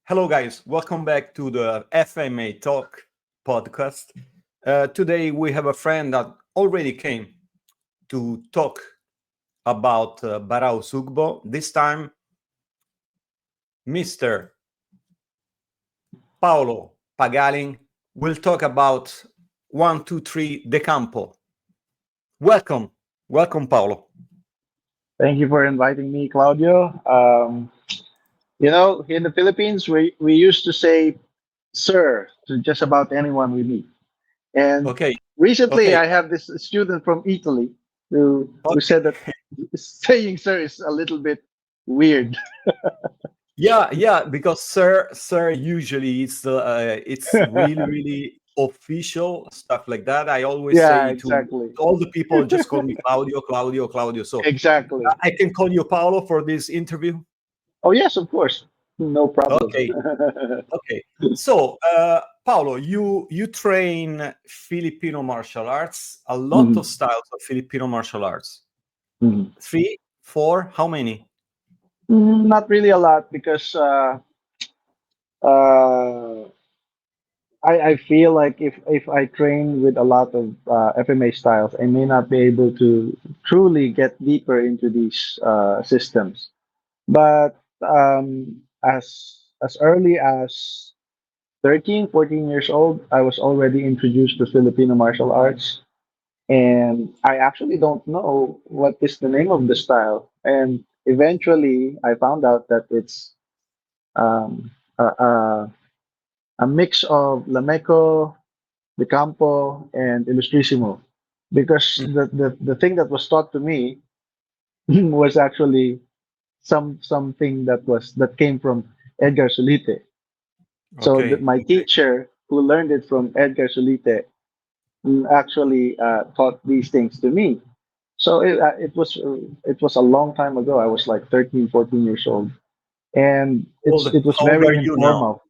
Hello, guys. Welcome back to the FMA Talk podcast. Today, we have a friend that already came to talk about Barao Sugbo. This time, Mr. Paolo Pagaling will talk about 1, 2, 3 De Campo. Welcome. Welcome, Paolo. Thank you for inviting me, Claudio. Here in the Philippines, we used to say "sir" to just about anyone we meet. And Okay. recently, Okay. I have this student from Italy who Okay. said that saying "sir" is a little bit weird. Yeah, because sir, usually it's really, really official stuff like that. I always Yeah, say to exactly, all the people, just call me Claudio, Claudio, Claudio. So exactly. I can call you Paolo for this interview. Oh yes, of course, no problem. Okay, okay. So Paolo, you train Filipino martial arts, a lot of Mhm, styles of Filipino martial arts. mhm. 3, 4, how many? Not really a lot because uh, I feel like if I train with a lot of FMA styles, I may not be able to truly get deeper into these systems. But as early as 13, 14 years old, I was already introduced to Filipino martial arts, and I actually don't know what is the name of the style. And eventually, I found out that it's um, a mix of Lameco, De Campo, and Illustrissimo. Because Mm, the thing that was taught to me was actually something that came from Edgar Solite. So okay, my teacher, who learned it from Edgar Solite, actually taught these things to me. So it was a long time ago. I was like 13, 14 years old, and it was how old very are you now? informal.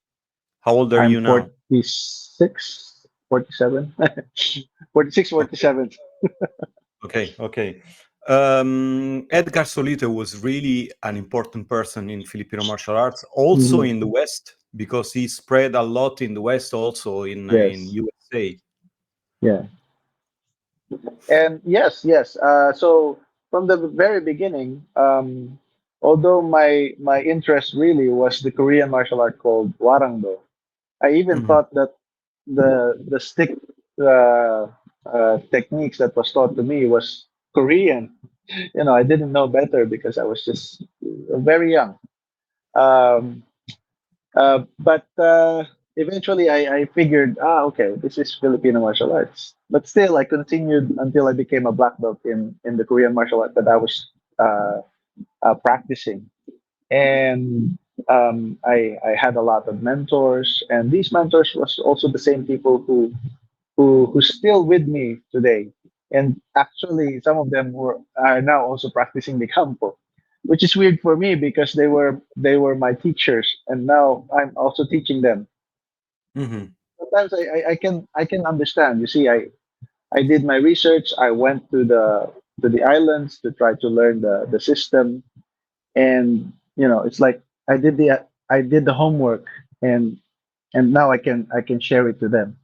How old are I'm you now? 46, 47, 46, Okay. 47. Okay. Edgar Solito was really an important person in Filipino martial arts, also Mhm. in the West, because he spread a lot in the West, also in Yes. USA. Yeah. And yes. So from the very beginning, although my interest really was the Korean martial art called Warangdo, I even Mhm. thought that the stick techniques that was taught to me was Korean. I didn't know better because I was just very young. Um, but eventually, I figured, okay, this is Filipino martial arts. But still, I continued until I became a black belt in the Korean martial art that I was uh, practicing. And I had a lot of mentors, and these mentors was also the same people who's still with me today. And actually, some of them are now also practicing the campo, which is weird for me because they were my teachers, and now I'm also teaching them. Mhm. Sometimes I can understand. You see, I did my research. I went to the islands to try to learn the system, and it's like I did the homework, and now I can share it to them.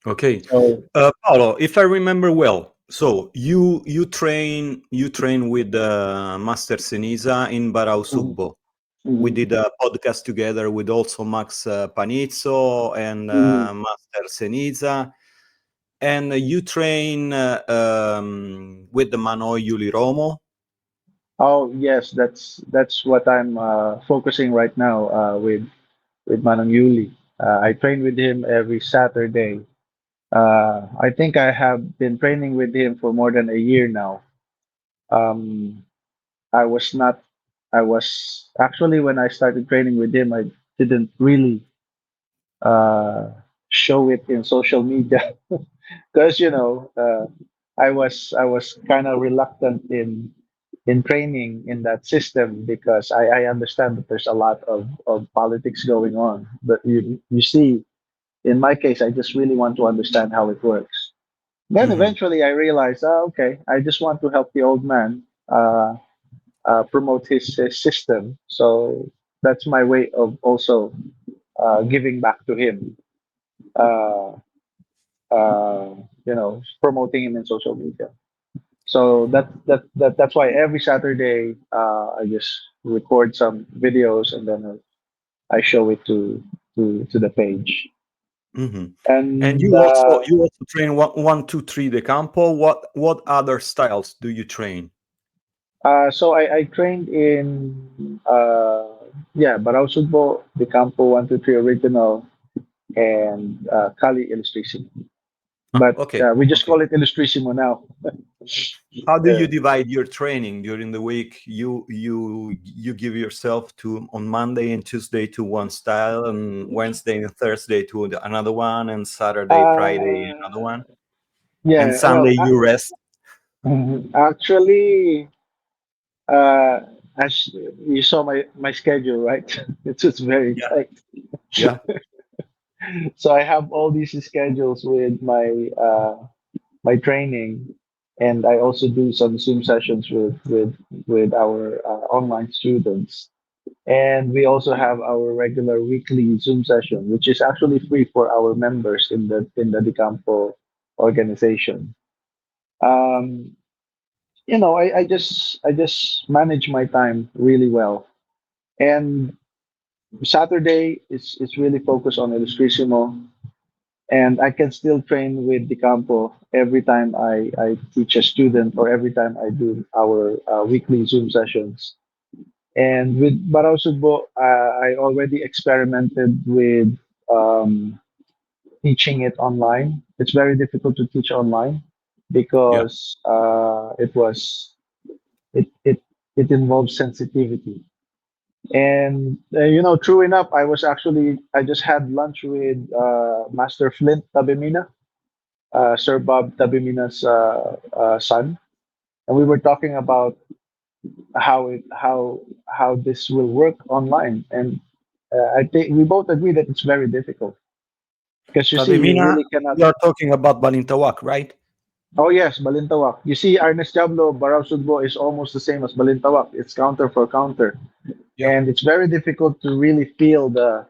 Okay, So. Paolo, if I remember well, so you train with Master Senisa in Mhm, Barausugbo. We mhm, did a podcast together with also Max Panizzo and mhm. Master Senisa. And you train with the Mano Yuli Romo. Oh yes, that's what I'm focusing right now with Manang Yuli. I train with him every Saturday. I think I have been training with him for more than a year now. Um, I was not. I was actually when I started training with him, I didn't really uh, show it in social media because I was kind of reluctant in training in that system because I understand that there's a lot of politics going on. But you see, in my case, I just really want to understand how it works. Then Mhm. eventually I realized, okay, I just want to help the old man promote his system. So that's my way of also giving back to him. Uh, Promoting him in social media. So that's why every Saturday I just record some videos and then I show it to the page. Hmm. And And you also train 1, 2, 3 De Campo. What other styles do you train? so I trained in Barao Sugbo, De Campo 123 Original, and Kali Illustration. But Okay, we just okay. call it Illustrisimo now. How do Yeah. you divide your training during the week? You give yourself to on Monday and Tuesday to one style, and Wednesday and Thursday to another one, and Saturday, Friday Uh, another one, and yeah, Sunday you rest. actually, uh, as you saw my schedule, right? It's just very Yeah, tight. yeah. So I have all these schedules with my training, and I also do some Zoom sessions with our online students. And we also have our regular weekly Zoom session, which is actually free for our members in the Dicampo organization. Um, I just manage my time really well. And Saturday is really focused on Illustrisimo, and I can still train with Dicampo every time I teach a student or every time I do our weekly Zoom sessions. And with Barao Sugbo, I already experimented with um, teaching it online. It's very difficult to teach online Yeah. because it it involves sensitivity. And true enough, I just had lunch with Master Flint Tabimina, Sir Bob Tabimina's son, and we were talking about how this will work online. And I think we both agree that it's very difficult because you see, you Tademina, really cannot. you are talking about Balintawak, right? Oh yes, Balintawak. You see, Ernest Diablo Barao Sugbo is almost the same as Balintawak. It's counter for counter, Yeah, and it's very difficult to really feel the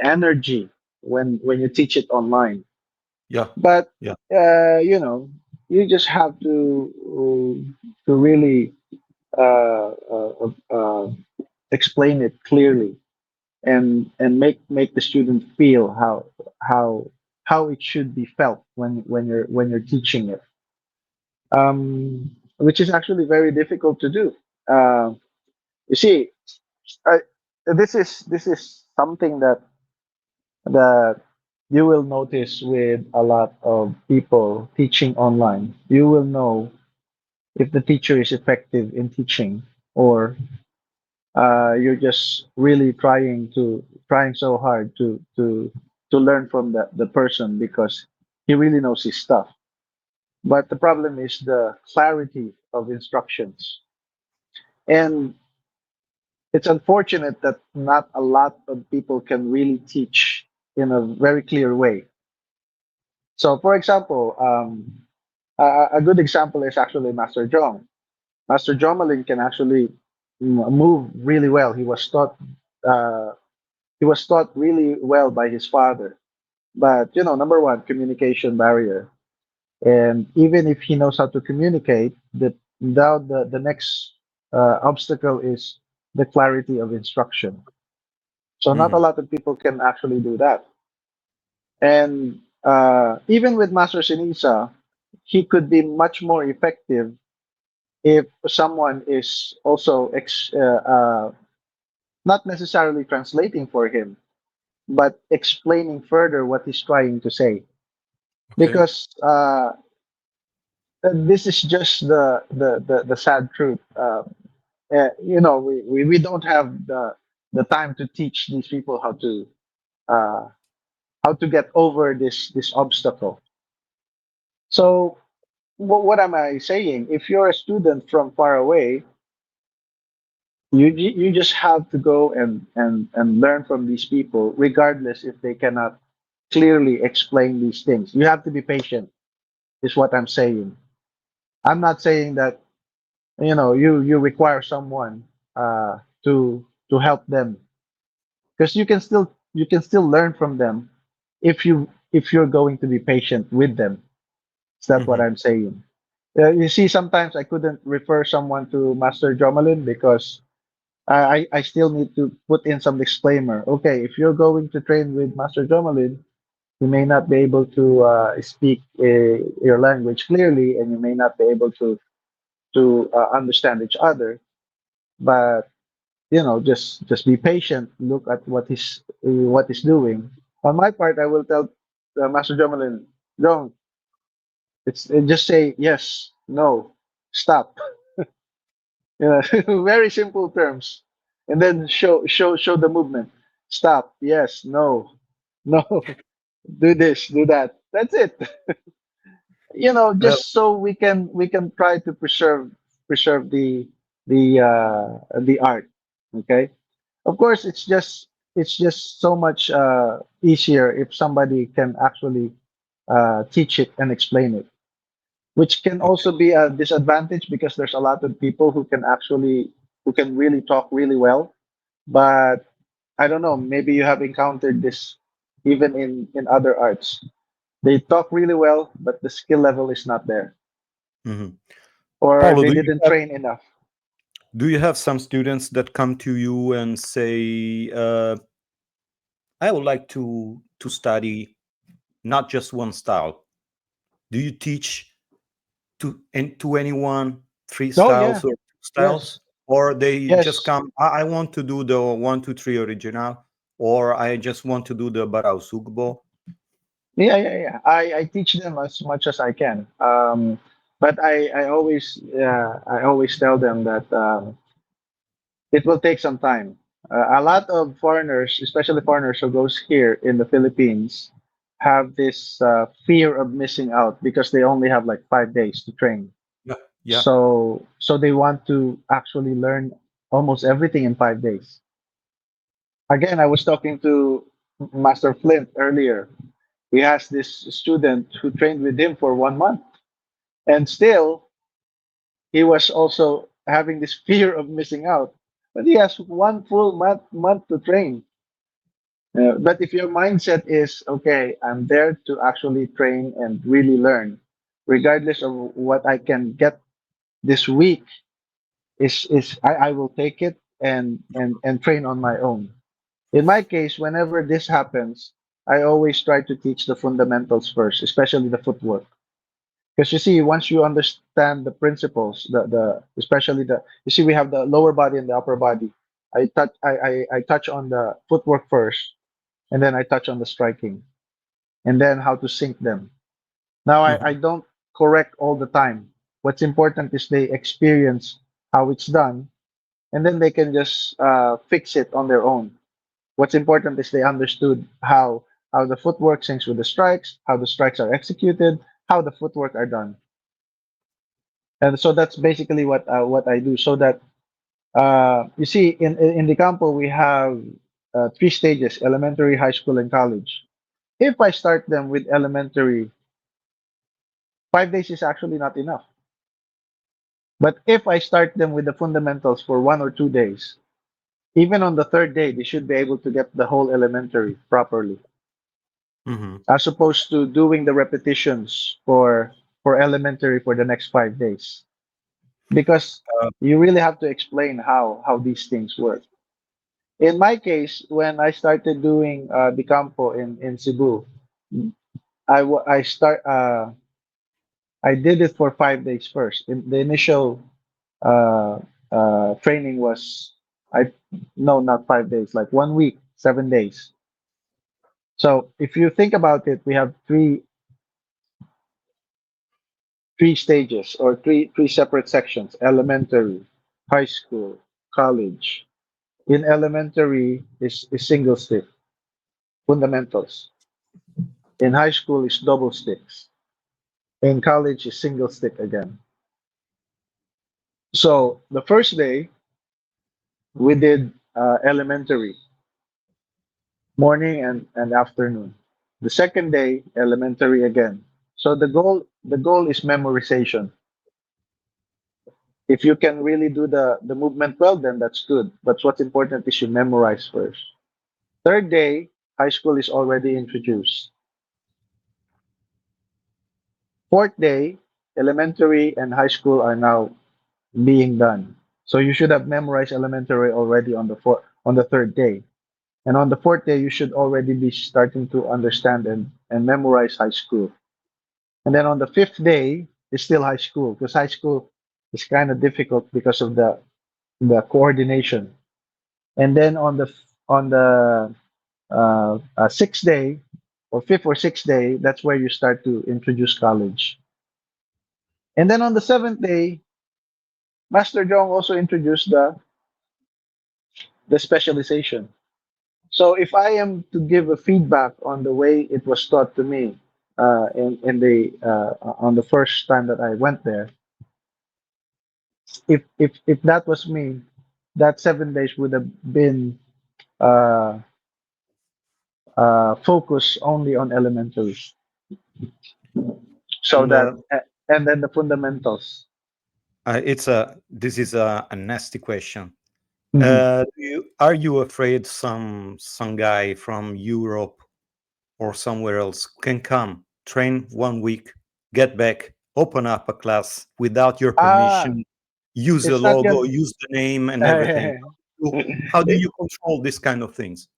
energy when you teach it online. yeah, But yeah. you just have to really explain it clearly and make the student feel how how it should be felt when you're teaching it, which is actually very difficult to do. You see, I, this is something that you will notice with a lot of people teaching online. You will know if the teacher is effective in teaching, or you're just really trying so hard to learn from the person because he really knows his stuff. But the problem is the clarity of instructions. And it's unfortunate that not a lot of people can really teach in a very clear way. So, for example, a good example is actually Master Jong. Master Jomalin can actually move really well. Uh, he was taught really well by his father. But number one, communication barrier. And even if he knows how to communicate, the next obstacle is the clarity of instruction. So not a Hmm. lot of people can actually do that. And even with Master Sinisa, he could be much more effective if someone is also not necessarily translating for him, but explaining further what he's trying to say. Okay. Because this is just the sad truth. We don't have the time to teach these people uh, how to get over this obstacle. So what am I saying? If you're a student from far away, you just have to go and learn from these people, regardless if they cannot clearly explain these things. You have to be patient, is what I'm saying. I'm not saying that you require someone to help them. because you can still learn from them if you're going to be patient with them. Is that what Hmm. I'm saying? You see, sometimes I couldn't refer someone to Master Jomalin because I still need to put in some disclaimer. Okay, if you're going to train with Master Jomalin, you may not be able to speak your language clearly, and you may not be able to understand each other. But just be patient. Look at what he's doing. On my part, I will tell Master Jomalin, Jong, just say yes, no, stop. Yeah, very simple terms, and then show the movement. Stop. Yes. No. No. Do this. Do that. That's it. Uh, Just so we can try to preserve the art. Okay. Of course, it's just so much easier if somebody can actually teach it and explain it, which can okay. also be a disadvantage because there's a lot of people who can really talk really well, but I don't know, maybe you have encountered this even in other arts. They talk really well, but the skill level is not there, Hmm. or Paulo, they didn't train enough. do you have some students that come to you and say, "I would like to study not just one style"? Do you teach to anyone three Oh yeah, styles or two yes, styles, or they just yes. come? I want to do the 1, 2, 3 original, or I just want to do the Barao Sugbo. Yeah, yeah, yeah. I teach them as much as I can. But I always tell them that it will take some time. A lot of foreigners, especially foreigners who goes here in the Philippines, have this fear of missing out because they only have like 5 days to train. Yeah, yeah. So they want to actually learn almost everything in 5 days. Again, I was talking to Master Flint earlier. He has this student who trained with him for 1 month, and still he was also having this fear of missing out. But he has one full month to train. But if your mindset is okay, I'm there to actually train and really learn, regardless of what I can get this week, is I will take it and train on my own. In my case, whenever this happens, I always try to teach the fundamentals first, especially the footwork. Because you see, once you understand the principles, the especially the you see, we have the lower body and the upper body. I touch on the footwork first, and then I touch on the striking, and then how to sync them. Now I Hmm. don't correct all the time. What's important is they experience how it's done, and then they can just fix it on their own. What's important is they understood how the footwork syncs with the strikes, how the strikes are executed, how the footwork are done. And so that's basically what I do. So that you see, in the campo we have 3 stages: elementary, high school, and college. If I start them with elementary, 5 days is actually not enough. But if I start them with the fundamentals for 1 or 2 days, even on the third day, they should be able to get the whole elementary properly, Hmm. as opposed to doing the repetitions for elementary for the next 5 days. Because Uh, you really have to explain how these things work. In my case, when I started doing the campo in Cebu, I start I did it for 5 days first. The initial uh, training was I no, not 5 days, like 1 week, 7 days. So if you think about it, we have three stages or three separate sections: elementary, high school, college. In elementary is single stick fundamentals. In high school is double sticks. In college is single stick again. So the first day we did elementary, morning and afternoon. The second day, elementary again. So the goal is memorization. If you can really do the movement well, then that's good. But what's important is you memorize first. Third day, high school is already introduced. Fourth day, elementary and high school are now being done. So you should have memorized elementary already on the third day. And on the fourth day, you should already be starting to understand and memorize high school. And then on the fifth day is still high school because high school is kind of difficult because of the coordination. And then on the sixth day or fifth or sixth day, that's where you start to introduce college. And then on the seventh day, Master Jong also introduced the specialization. So if I am to give a feedback on the way it was taught to me in the on the first time that I went there, if that was me, that 7 days would have been uh, focused only on elementary, so And that and then the fundamentals. it's a this is a nasty question. Mhm. Are you afraid some guy from Europe or somewhere else can come, train 1 week, get back, open up a class without your Ah, permission, use a it's not logo, gonna. use the name and everything? How do it, you control this kind of things?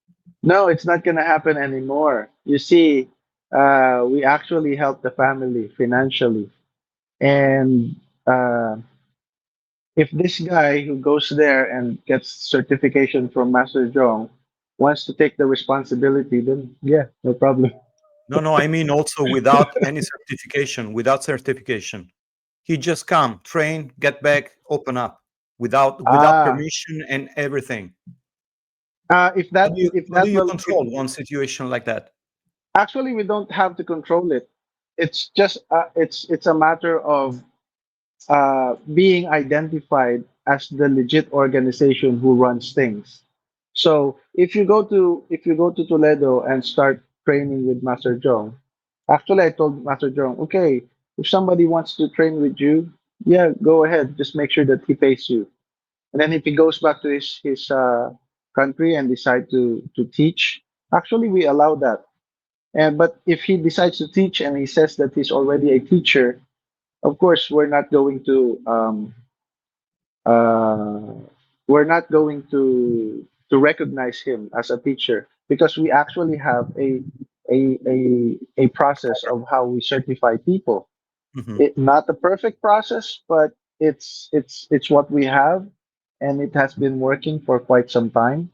no, it's not gonna happen anymore. You see, we actually help the family financially, and uh, if this guy who goes there and gets certification from Master Zhong wants to take the responsibility, then yeah, no problem. No, no, I mean also without any certification, without certification. He just come, train, get back, open up without Ah, permission and everything. if How that do you if how do that you will if control one situation like that? actually we don't have to control it. It's just it's a matter of being identified as the legit organization who runs things. So if you go to Toledo and start training with Master Jong, actually I told Master Jong, okay, if somebody wants to train with you, yeah, go ahead. Just make sure that he pays you. And then if he goes back to his country and decide to teach, actually we allow that. And but if he decides to teach and he says that he's already a teacher, of course uh, we're not going to recognize him as a teacher because we actually have a process of how we certify people. Mhm. It not a perfect process, but it's what we have, and it has been working for quite some time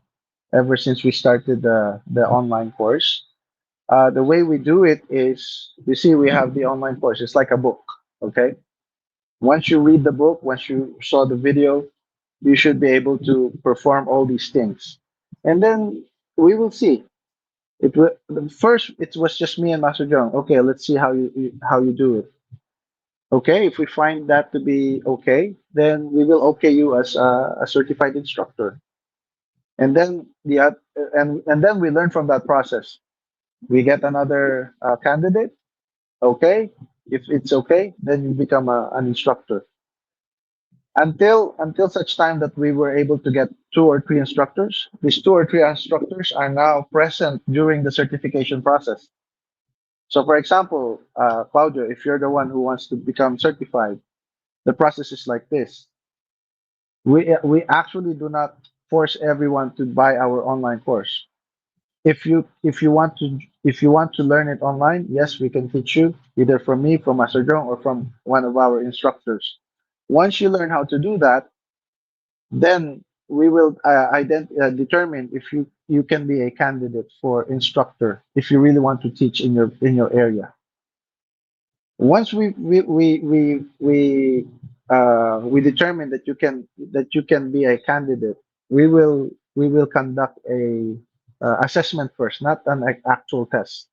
ever since we started the online course. The way we do it is, you see, we have the online course. It's like a book, okay? Once you read the book, once you saw the video, you should be able to perform all these things. And then we will see. First it was just me and Master John. Okay, let's see how you do it. Okay, if we find that to be okay, then we will okay you as a certified instructor. And then and then we learn from that process. We get another candidate. Okay, if it's okay, then you become an instructor. Until such time that we were able to get two or three instructors. These two or three instructors are now present during the certification process. So, for example, Claudio, if you're the one who wants to become certified, the process is like this. We actually do not force everyone to buy our online course. If you want to learn it online, yes, we can teach you either from me, from Master Jong, or from one of our instructors. Once you learn how to do that, then we will determine if you can be a candidate for instructor if you really want to teach in your area. Once we determine that you can be a candidate, we will conduct a assessment first, not an actual test.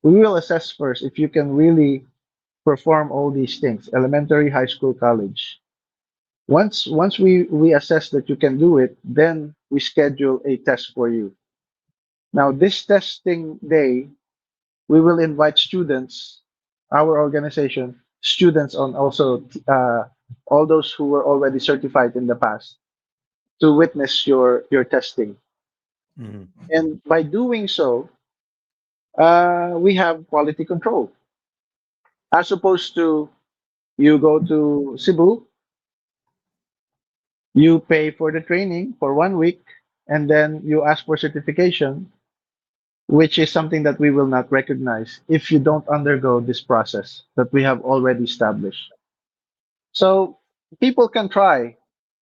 We will assess first if you can really perform all these things: elementary, high school, college. Once we assess that you can do it, then we schedule a test for you. Now, this testing day, we will invite students, our organization, students, on also all those who were already certified in the past to witness your testing. Mhm. And by doing so, we have quality control. As opposed to you go to Cebu, you pay for the training for 1 week, and then you ask for certification, which is something that we will not recognize if you don't undergo this process that we have already established. So people can try,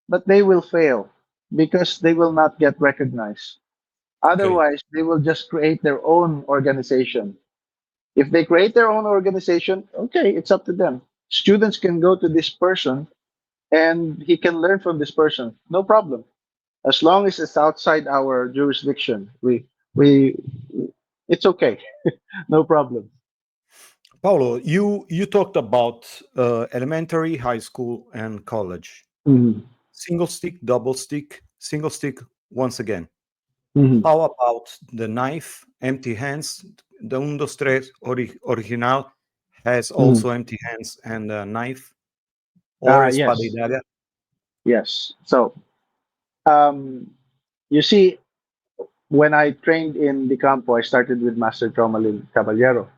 but they will fail because they will not get recognized. Okay. Otherwise, they will just create their own organization. If they create their own organization, okay, it's up to them. Students can go to this person and he can learn from this person. No problem. As long as it's outside our jurisdiction, we it's okay. No problem. Paolo, you talked about elementary, high school, and college. Mhm. Single stick, double stick, single stick once again. Mhm. How about the knife, empty hands? The Un, dos, tres original has Mhm. also empty hands and a knife, or espada y Yes, daga. yes. So, um, you see, when I trained in De Campo, I started with Master Caballero,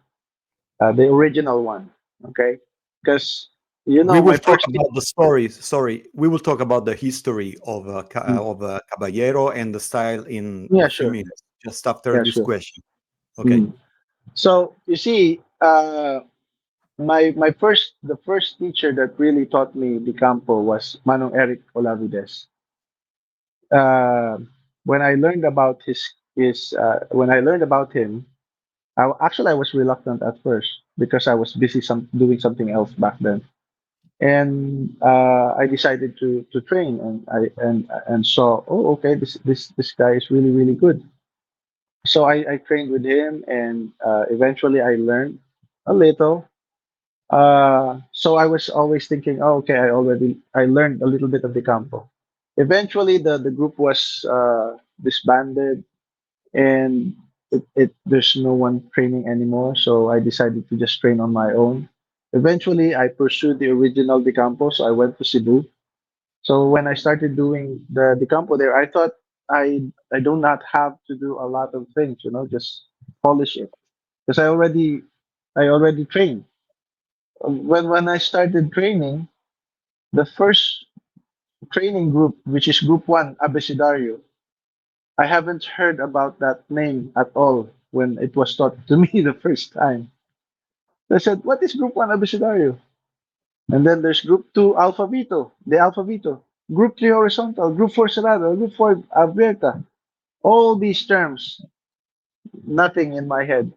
the original one. Okay, because We will my talk first. about the story. Sorry, we will talk about the history of Mm, Caballero and the style in a yeah, few sure. minutes, just after Yeah, this sure. question. Okay. Mm. So you see, my first the first teacher that really taught me De Campo was Manong Eric Olavides. Uh, when I learned about his when I learned about him, actually I was reluctant at first because I was busy doing something else back then, and I decided to train, and I saw, oh, okay, this guy is really good. So I trained with him, and eventually I learned a little. So I was always thinking, oh, okay, I learned a little bit of the campo. Eventually, the group was disbanded, and there's no one training anymore. So I decided to just train on my own. Eventually, I pursued the original De Campo, so I went to Cebu. So when I started doing the De Campo there, I thought I do not have to do a lot of things, just polish it because I already trained. When I started training, the first training group, which is Group One, Abecedario, I haven't heard about that name at all when it was taught to me the first time. I said, "What is Group One, Abecedario?" And then there's Group Two, Alphabito, the Alphabito. Group Three, Horizontal. Group Four, Cerrado. Group Four, Abierta. All these terms, nothing in my head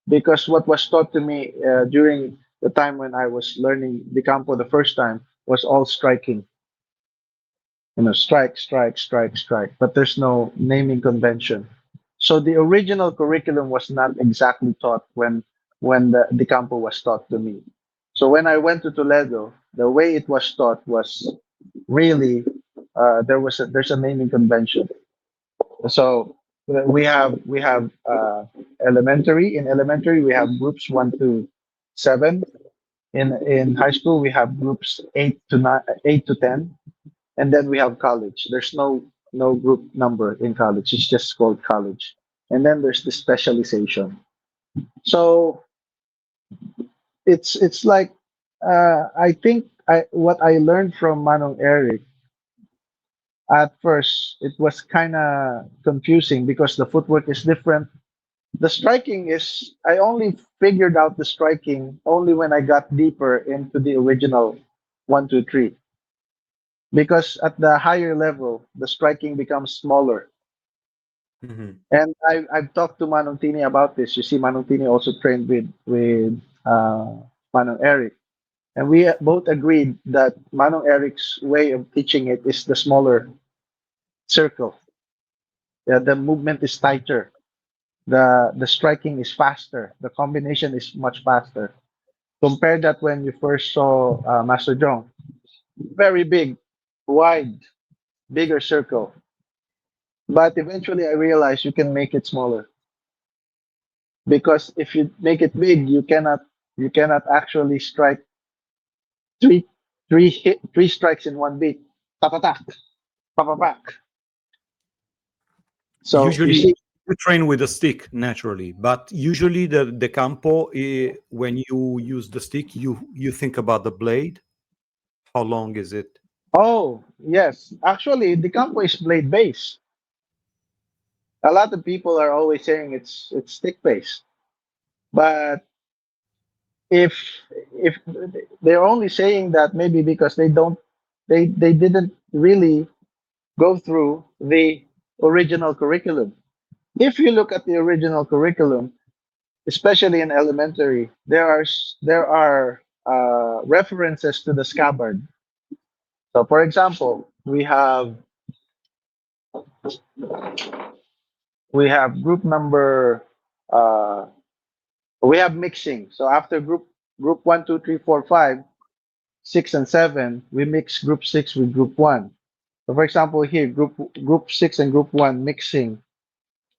because what was taught to me during the time when I was learning the campo the first time was all striking. Strike, strike, strike, strike, but there's no naming convention. So the original curriculum was not exactly taught when the campo was taught to me. So when I went to Toledo, the way it was taught was really there's a naming convention. So we have elementary. In elementary, we have groups 1 to 7. In high school, we have groups 8 to 9, 8 to 10, and then we have college. There's no group number in college. It's just called college. And then there's the specialization. So it's like I think what I learned from Manong Eric at first it was kind of confusing because the footwork is different. The striking is I only figured out the striking only when I got deeper into the original 1, 2, 3. Because at the higher level, the striking becomes smaller. Mhm. And I've talked to Manong Tini about this. You see, Manong Tini also trained with Manong Eric. And we both agreed that Manong Eric's way of teaching it is the smaller circle. Yeah, the movement is tighter. The striking is faster. The combination is much faster. Compare that when you first saw Master Jong. Very big, wide, bigger circle. But eventually I realized you can make it smaller because if you make it big, you cannot actually strike three three strikes in one beat. Tatatak, papapak. So you Usually see, you train with a stick naturally, but usually the campo, when you use the stick, you think about the blade. How long is it? oh yes, actually, the campo is blade based. A lot of people are always saying it's stick based, but if if they're only saying that maybe because they didn't really go through the original curriculum. If you look at the original curriculum, especially in elementary, there are references to the scabbard. So, for example, we have group number uh, we have mixing. So after group 1, 2, 3, 4, 5, 6, and 7, we mix group 6 with group 1. So for example, here group 6 and group 1 mixing.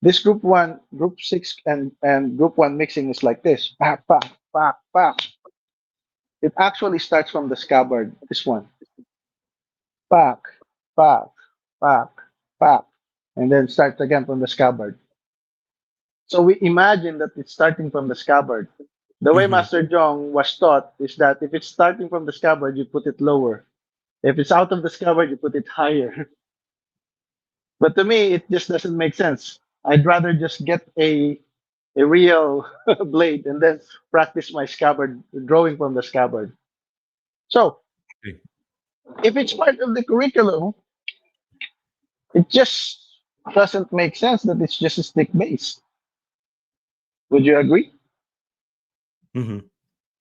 This group 6 and group 1 mixing is like this. Pa, pa, pa, pa. It actually starts from the scabbard. This one. Pack, pack, pack, pack. And then starts again from the scabbard. So we imagine that it's starting from the scabbard. The way Hmm. Master Jong was taught is that if it's starting from the scabbard, you put it lower. If it's out of the scabbard, you put it higher. But to me, it just doesn't make sense. I'd rather just get a real blade and then practice my scabbard drawing from the scabbard. So Okay. if it's part of the curriculum, it just doesn't make sense that it's just a stick based. Would you agree? Hmm.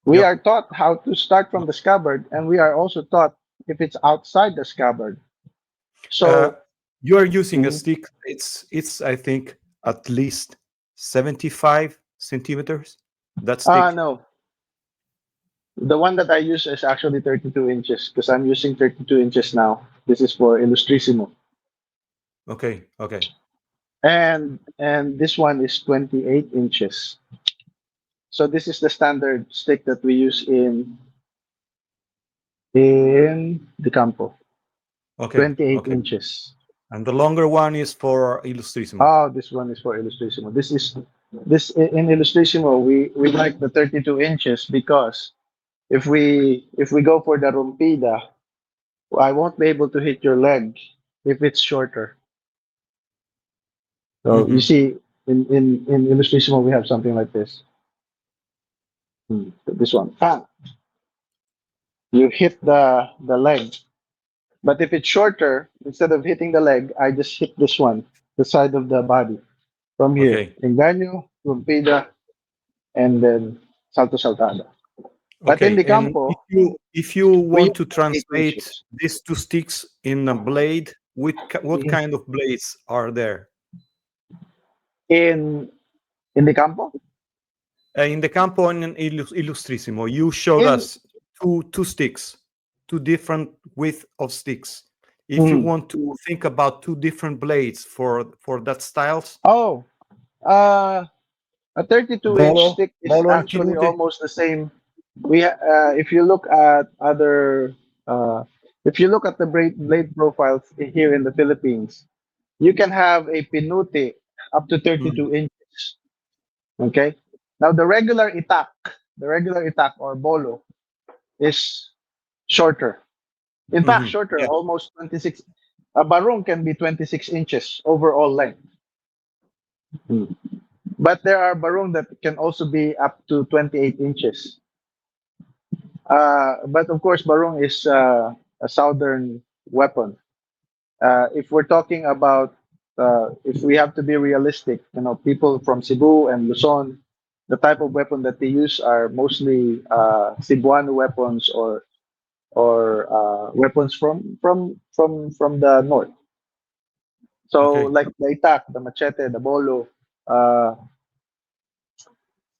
We are Yep. taught how to start from the scabbard, and we are also taught if it's outside the scabbard. Uh, So, you are using a mhm. stick. It's I think at least 75 centimeters. That stick. No, the one that I use is actually 32 inches because I'm using 32 inches now. This is for Illustrissimo. Okay. Okay. And this one is 28 inches. So this is the standard stick that we use in the campo, Okay. 28 Okay. inches. And the longer one is for Illustrissimo. Oh, this one is for Illustrissimo. In Illustrissimo we like the 32 inches because if we go for the rompida, I won't be able to hit your leg if it's shorter. So you Hmm. see, in Illustrissimo we have something like this. This one, bang, you hit the leg. But if it's shorter, instead of hitting the leg, I just hit this one, the side of the body, from here. Okay. Engaño, rompida, and then salto saltada. But in Okay. the And campo, if you we want use to 8 translate inches. these two sticks in a blade, what Mhm. kind of blades are there? In in the campo, In the campo and in Illustrissimo, you showed in us two sticks, two different width of sticks. If you mhm. want to think about two different blades for that styles, Oh, uh, a 32-inch bolo, stick is bolo and actually tinute. almost the same. If you look at uh, if you look at the blade profiles here in the Philippines, you can have a pinute up to Mm, 32 inches. Okay. Now the regular itak or bolo is shorter. In fact, mhm, shorter, yeah, almost 26. A barong can be 26 inches overall length. Mm. But there are barong that can also be up to 28 inches. But of course, barong is a southern weapon. If we're talking about, if we have to be realistic, people from Cebu and Luzon, the type of weapon that they use are mostly Cebuano weapons or weapons from the north. So okay, like the itak, the machete, the bolo. Uh,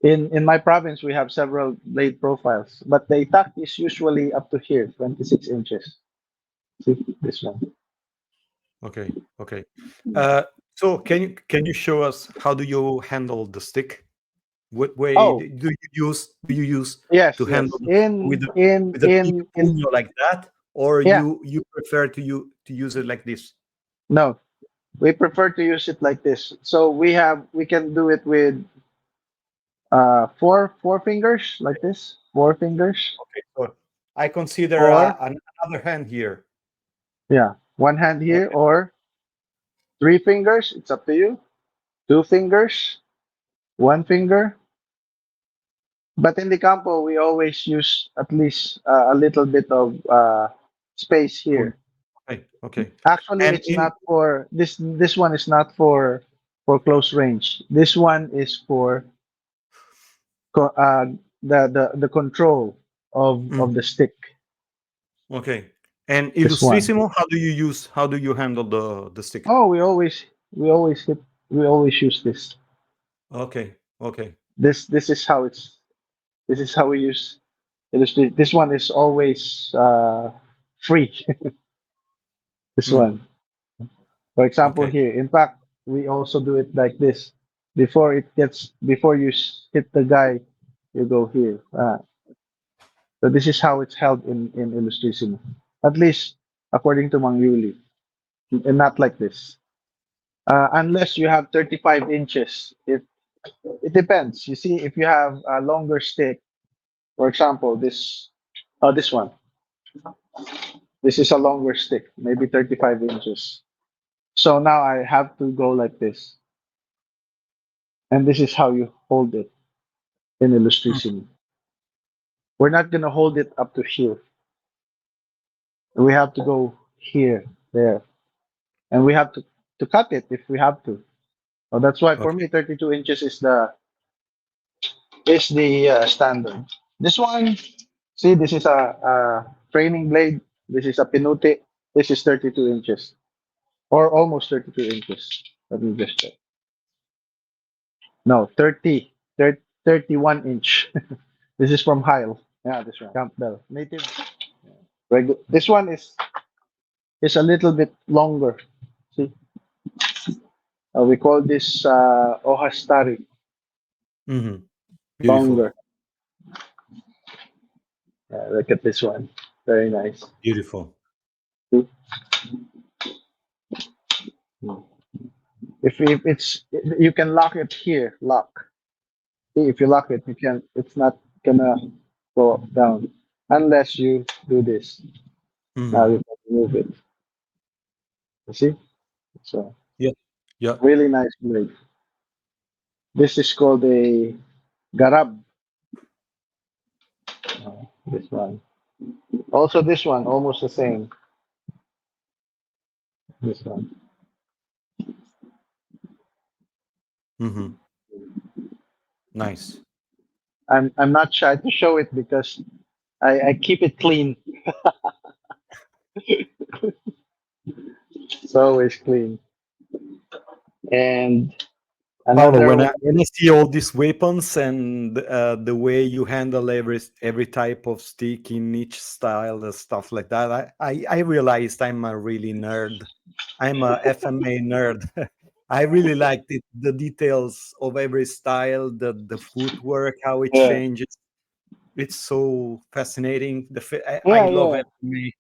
in my province, we have several blade profiles, but the itak is usually up to here, 26 inches. See this one. okay, okay. Uh, so can you show us how do you handle the stick? What way Oh, do you use to yes, handle yes. the stick In in with a big in in puño like that, or Yeah, you prefer to use it like this? no. We prefer to use it like this. So we can do it with four fingers like this. Four fingers. Okay, so I consider Or another hand here. yeah, one hand here Okay. or three fingers. It's up to you. Two fingers, one finger. But in the campo, we always use at least a little bit of space Cool. here. Okay. Okay. Actually, And it's in not for this. This one is not for close range. This one is for co- uh, the control mm, of the stick. okay. And This one. Illustrissimo, how do you handle the stick? Oh, we always hit. We always use this. Okay. Okay. This is how it's. This is how we use illustrate. This one is always free. This Mm, one. For example, okay. here. In fact, we also do it like this. Before you hit the guy, you go here. So this is how it's held in Illustrissimo. At least according to Mang Yuli, and not like this. Unless you have 35 inches. It depends. You see, if you have a longer stick, for example, this one. This is a longer stick, maybe 35 inches. So now I have to go like this. And this is how you hold it in Mm, illustration. We're not going to hold it up to here. We have to go here, there. And we have to cut it if we have to. So that's why for okay. me, 32 inches is the standard. This one, see, this is a training blade. This is a pinuti. This is 32 inches or almost 32 inches. Let me just check. No, 31 inch. This is from Heil. Yeah, this one. Campbell. Native. This one is a little bit longer. See, we call this Ohastari. Hmm. Beautiful. Longer. Look at this one. Very nice. Beautiful. See? If it's you can lock it here. Lock. See, if you lock it, you can. It's not gonna go down unless you do this. Now Hmm. you can move it. You see? So Yeah. Yeah. really nice blade. This is called a garab. This one. Also, this one almost the same. This one. Hmm. Nice. I'm not shy to show it because I keep it clean. It's always clean. And Paolo, another one. when I see all these weapons and the way you handle every type of stick in each style and stuff like that, I realized I'm a really nerd. I'm a FMA nerd. I really like the details of every style, the footwork, how it Yeah. changes. It's so fascinating. I Yeah, love yeah. FMA.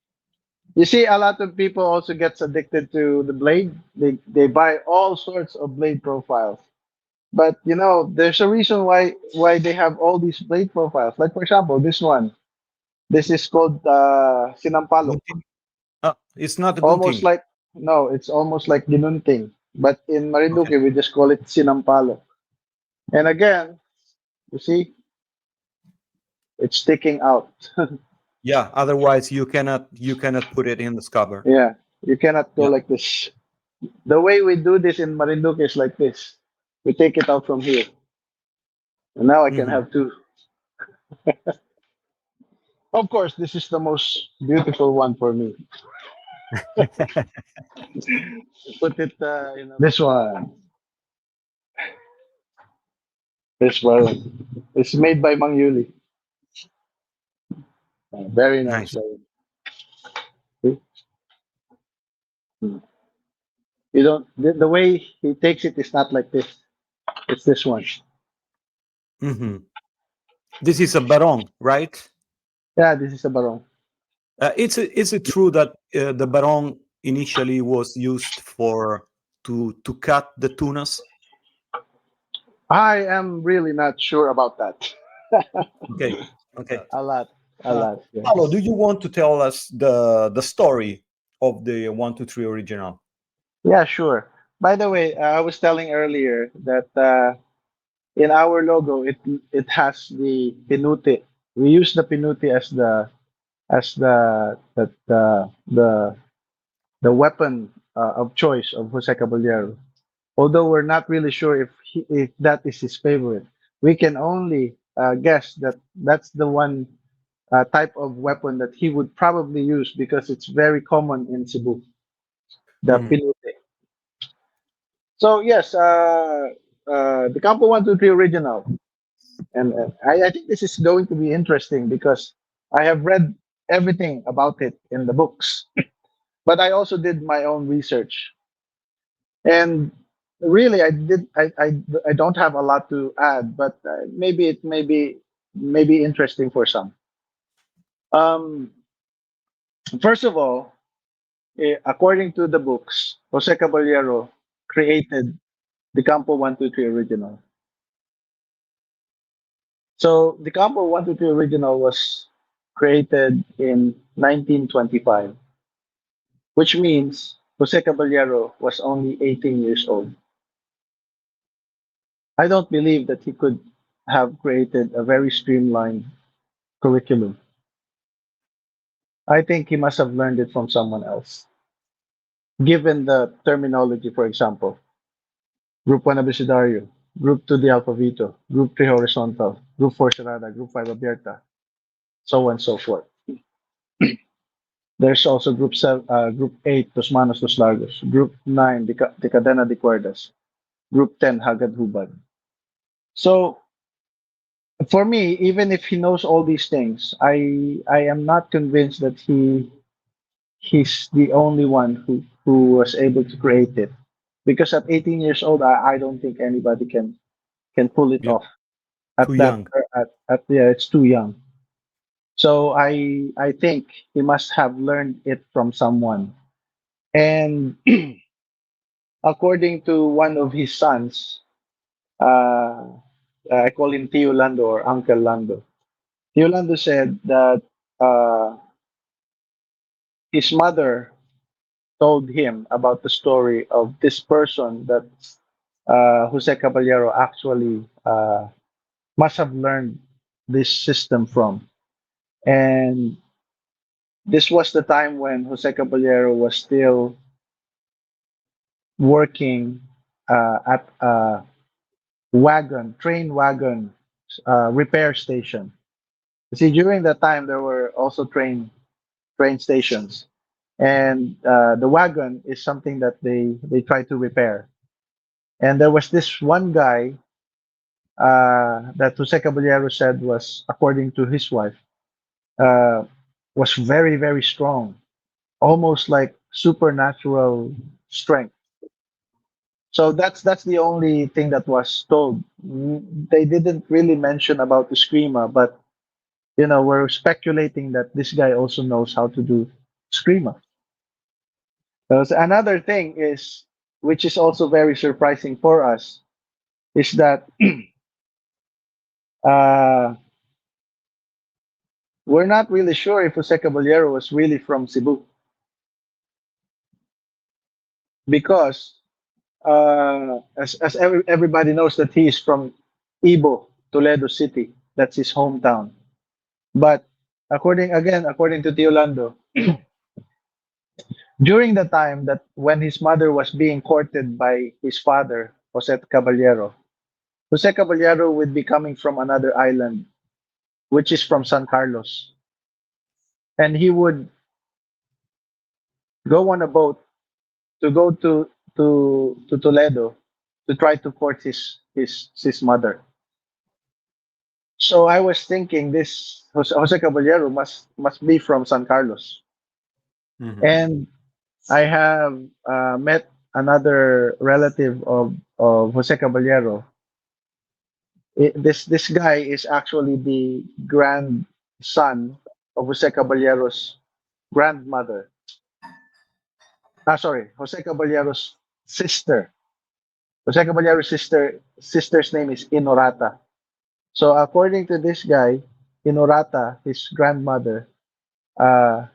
You see, a lot of people also gets addicted to the blade. They buy all sorts of blade profiles. But there's a reason why they have all these blade profiles. Like for example, this one. This is called sinampalok. Gunting? It's not a Almost gunting. like no, it's almost like ginunting. But in Okay. Marinduque, we just call it sinampalok. And again, you see, it's sticking out. Yeah. Otherwise, you cannot put it in the scabbard. Yeah, you cannot go Yeah. like this. The way we do this in Marinduque is like this. We take it out from here. And now I can Hmm. have two. Of course, this is the most beautiful one for me. Put it, this one. This one. It's made by Mang Yuli. Very nice. Nice. See? You don't. The way he takes it is not like this. It's this one. Hmm. This is a barong, right? Yeah, this is a barong. Is it true that the barong initially was used for to cut the tunas? I am really not sure about that. Okay, okay. A lot, a Uh, lot. Paolo, do Yes. you want to tell us the story of the 123 original? Yeah, sure. By the way, I was telling earlier that in our logo, it has the pinuti. We use the pinuti as the weapon of choice of Jose Caballero. Although we're not really sure if that is his favorite, we can only guess that that's the one type of weapon that he would probably use because it's very common in Cebu, the Mhm. pinuti. So yes, the Campo 123 original, and I think this is going to be interesting because I have read everything about it in the books, but I also did my own research, and really I don't have a lot to add, but maybe it may be interesting for some. Um, First of all, according to the books, Jose Caballero created the Campo 123 original. So the Campo 123 original was created in 1925, which means Jose Caballero was only 18 years old. I don't believe that he could have created a very streamlined curriculum. I think he must have learned it from someone else. Given the terminology, for example, Group 1 Abecedario, Group 2 the Alphavito, Group 3 Horizontal, Group 4 Serrada, Group 5 Abierta, so on and so forth. There's also Group 8, Dos Manos Dos Largos, Group 9, the Cadena de Cuerdas, Group 10, Hagad Hubad. So for me, even if he knows all these things, I am not convinced that he's the only one who was able to create it. Because at 18 years old, I don't think anybody can pull it Yeah, off too at that young. at yeah, it's too young. So I think he must have learned it from someone. And according to one of his sons, uh, I call him Tio Lando or Uncle Lando. Tio Lando said that his mother told him about the story of this person that Jose Caballero actually must have learned this system from. And this was the time when Jose Caballero was still working at a train wagon repair station. You see, during that time, there were also train stations, and the wagon is something that they try to repair. And there was this one guy that Jose Caballero said was, according to his wife, uh, was very, very strong, almost like supernatural strength. So that's the only thing that was told. They didn't really mention about the Eskrima, but we're speculating that this guy also knows how to do Eskrima. So another thing is, which is also very surprising for us, is that uh, we're not really sure if Jose Caballero was really from Cebu because, as everybody knows, that he is from Ibo, Toledo City. That's his hometown. But according to Teolando, during the time that when his mother was being courted by his father, Jose Caballero would be coming from another island, which is from San Carlos, and he would go on a boat to go to Toledo to try to court his mother. So I was thinking this Jose Caballero must be from San Carlos, Mhm. and I have met another relative of Jose Caballero. This guy is actually the grandson of Jose Caballero's grandmother. Sorry, Jose Caballero's sister. Jose Caballero's sister's name is Inorata. So according to this guy, Inorata, his grandmother,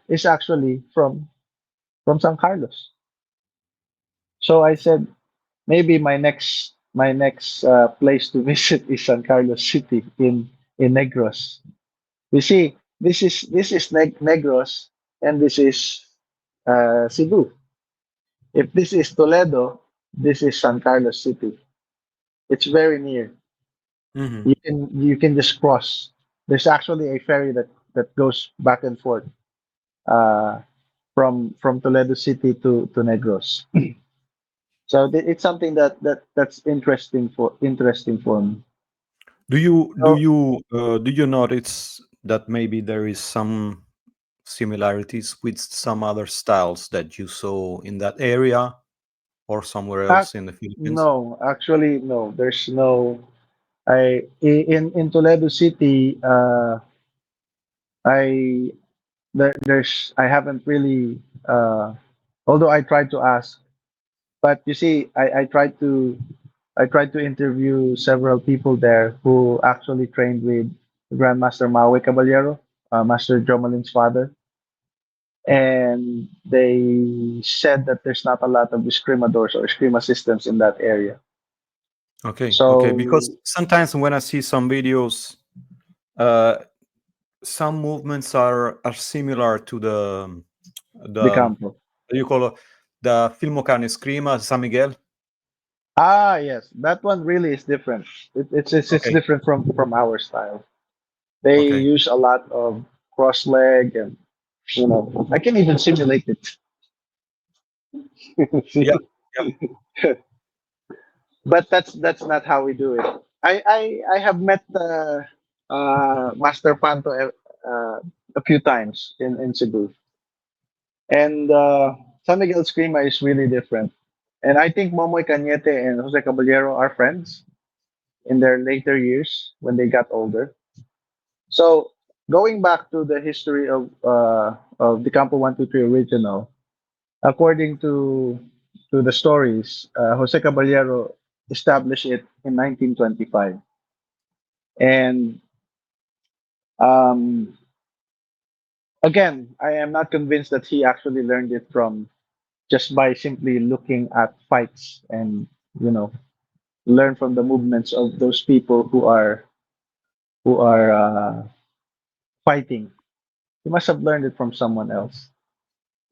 is actually from San Carlos. So I said maybe my next place to visit is San Carlos City in Negros. You see, this is Negros and this is Cebu. If this is Toledo, this is San Carlos City. It's very near. Hmm. You can just cross. There's actually a ferry that goes back and forth uh, from Toledo City to Negros. So it's something that's interesting for me. Do you do So you do you notice that maybe there is some similarities with some other styles that you saw in that area or somewhere ac else in the Philippines? no, actually no. There's no. In Toledo City. I haven't really. Although I tried to ask, but you see, I tried to interview several people there who actually trained with Grandmaster Maui Caballero, Master Jomalin's father, and they said that there's not a lot of escrimadors or escrima systems in that area. Okay, okay. Because So sometimes when I see some videos, uh, some movements are similar to the the campo. what do you call it? The Filmocane Eskrima San Miguel. Ah, yes, that one really is different. It's Okay, different from our style. They okay. use a lot of cross leg and I can even simulate it. Yeah, See? yeah. But that's not how we do it. I have met Master Panto a few times in Cebu, and San Miguel Eskrima is really different. And I think Momoy Cañete and Jose Caballero are friends in their later years when they got older. So going back to the history of the Campo 123 original, according to the stories, Jose Caballero established it in 1925. And um, again, I am not convinced that he actually learned it from just by simply looking at fights and you know learn from the movements of those people who are fighting. He must have learned it from someone else.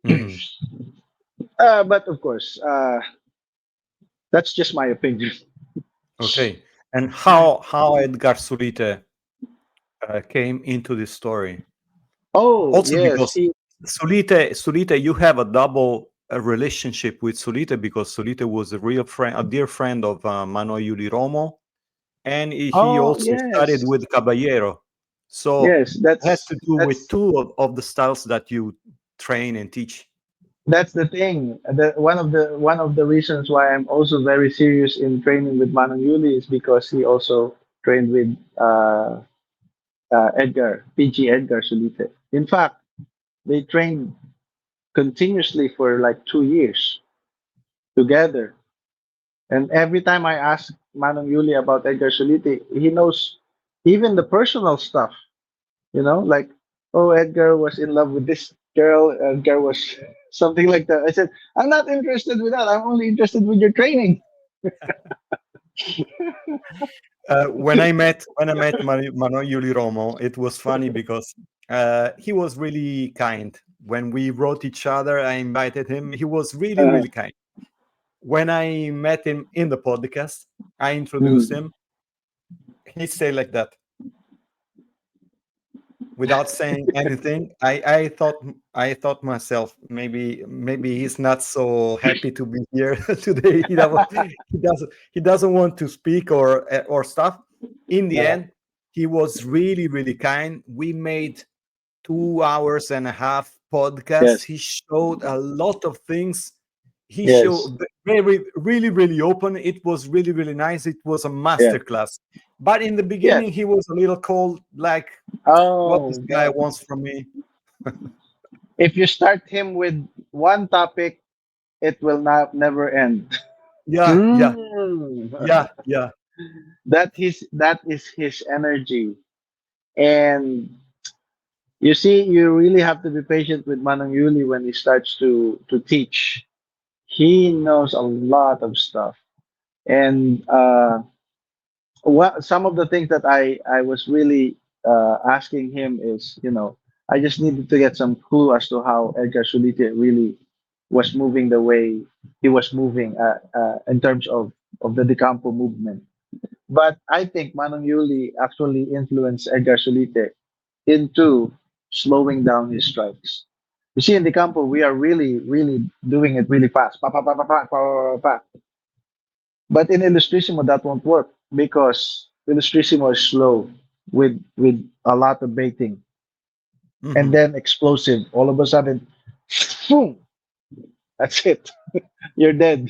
Hmm. But of course, that's just my opinion. Okay. And how Edgar Sulite came into this story? Oh Also yes, because Sulite, you have a double relationship with Sulite because Sulite was a real friend, a dear friend of Manuel Yuli Romo, and he oh also studied yes, with Caballero. So yes. it has That's to do with that's two of the styles that you train and teach. that's the thing. One of the reasons why I'm also very serious in training with Manong Yuli is because he also trained with Edgar, PG Edgar Solite. In fact, they trained continuously for like 2 years together. And every time I ask Manong Yuli about Edgar Solite, he knows even the personal stuff. Like, oh, Edgar was in love with this girl. Edgar was something like that. I said, I'm not interested with that. I'm only interested with your training. When I met Manuel Yuli Romo, it was funny because he was really kind. When we wrote each other, I invited him. He was really, Uh, really kind. When I met him in the podcast, I introduced mm, him. He said like that without saying anything. I thought myself maybe he's not so happy to be here today. He doesn't want to speak or stuff. In the uh, end, he was really really kind. We made 2 hours and a half podcast. yes, He showed a lot of things. He yes, showed very really really open. It was really really nice. It was a yeah, master class. But in the yes. beginning, he was a little cold, like what this Oh, guy no. wants from me. If you start him with one topic, it will not never end. Yeah, yeah, Mm. yeah, yeah. That is his energy. And you see, you really have to be patient with Manong Yuli when he starts to teach. He knows a lot of stuff. And what some of the things that I was really asking him is, I just needed to get some clue as to how Edgar Sulite really was moving the way he was moving in terms of the De Campo movement. But I think Manong Yuli actually influenced Edgar Sulite into slowing down his strikes. You see, in the campo, we are really, really doing it really fast. Pa, pa, pa, pa, pa, pa, pa, pa. But in Illustrissimo, that won't work because Illustrissimo is slow with a lot of baiting and Hmm. then explosive. All of a sudden, boom, that's it. You're dead.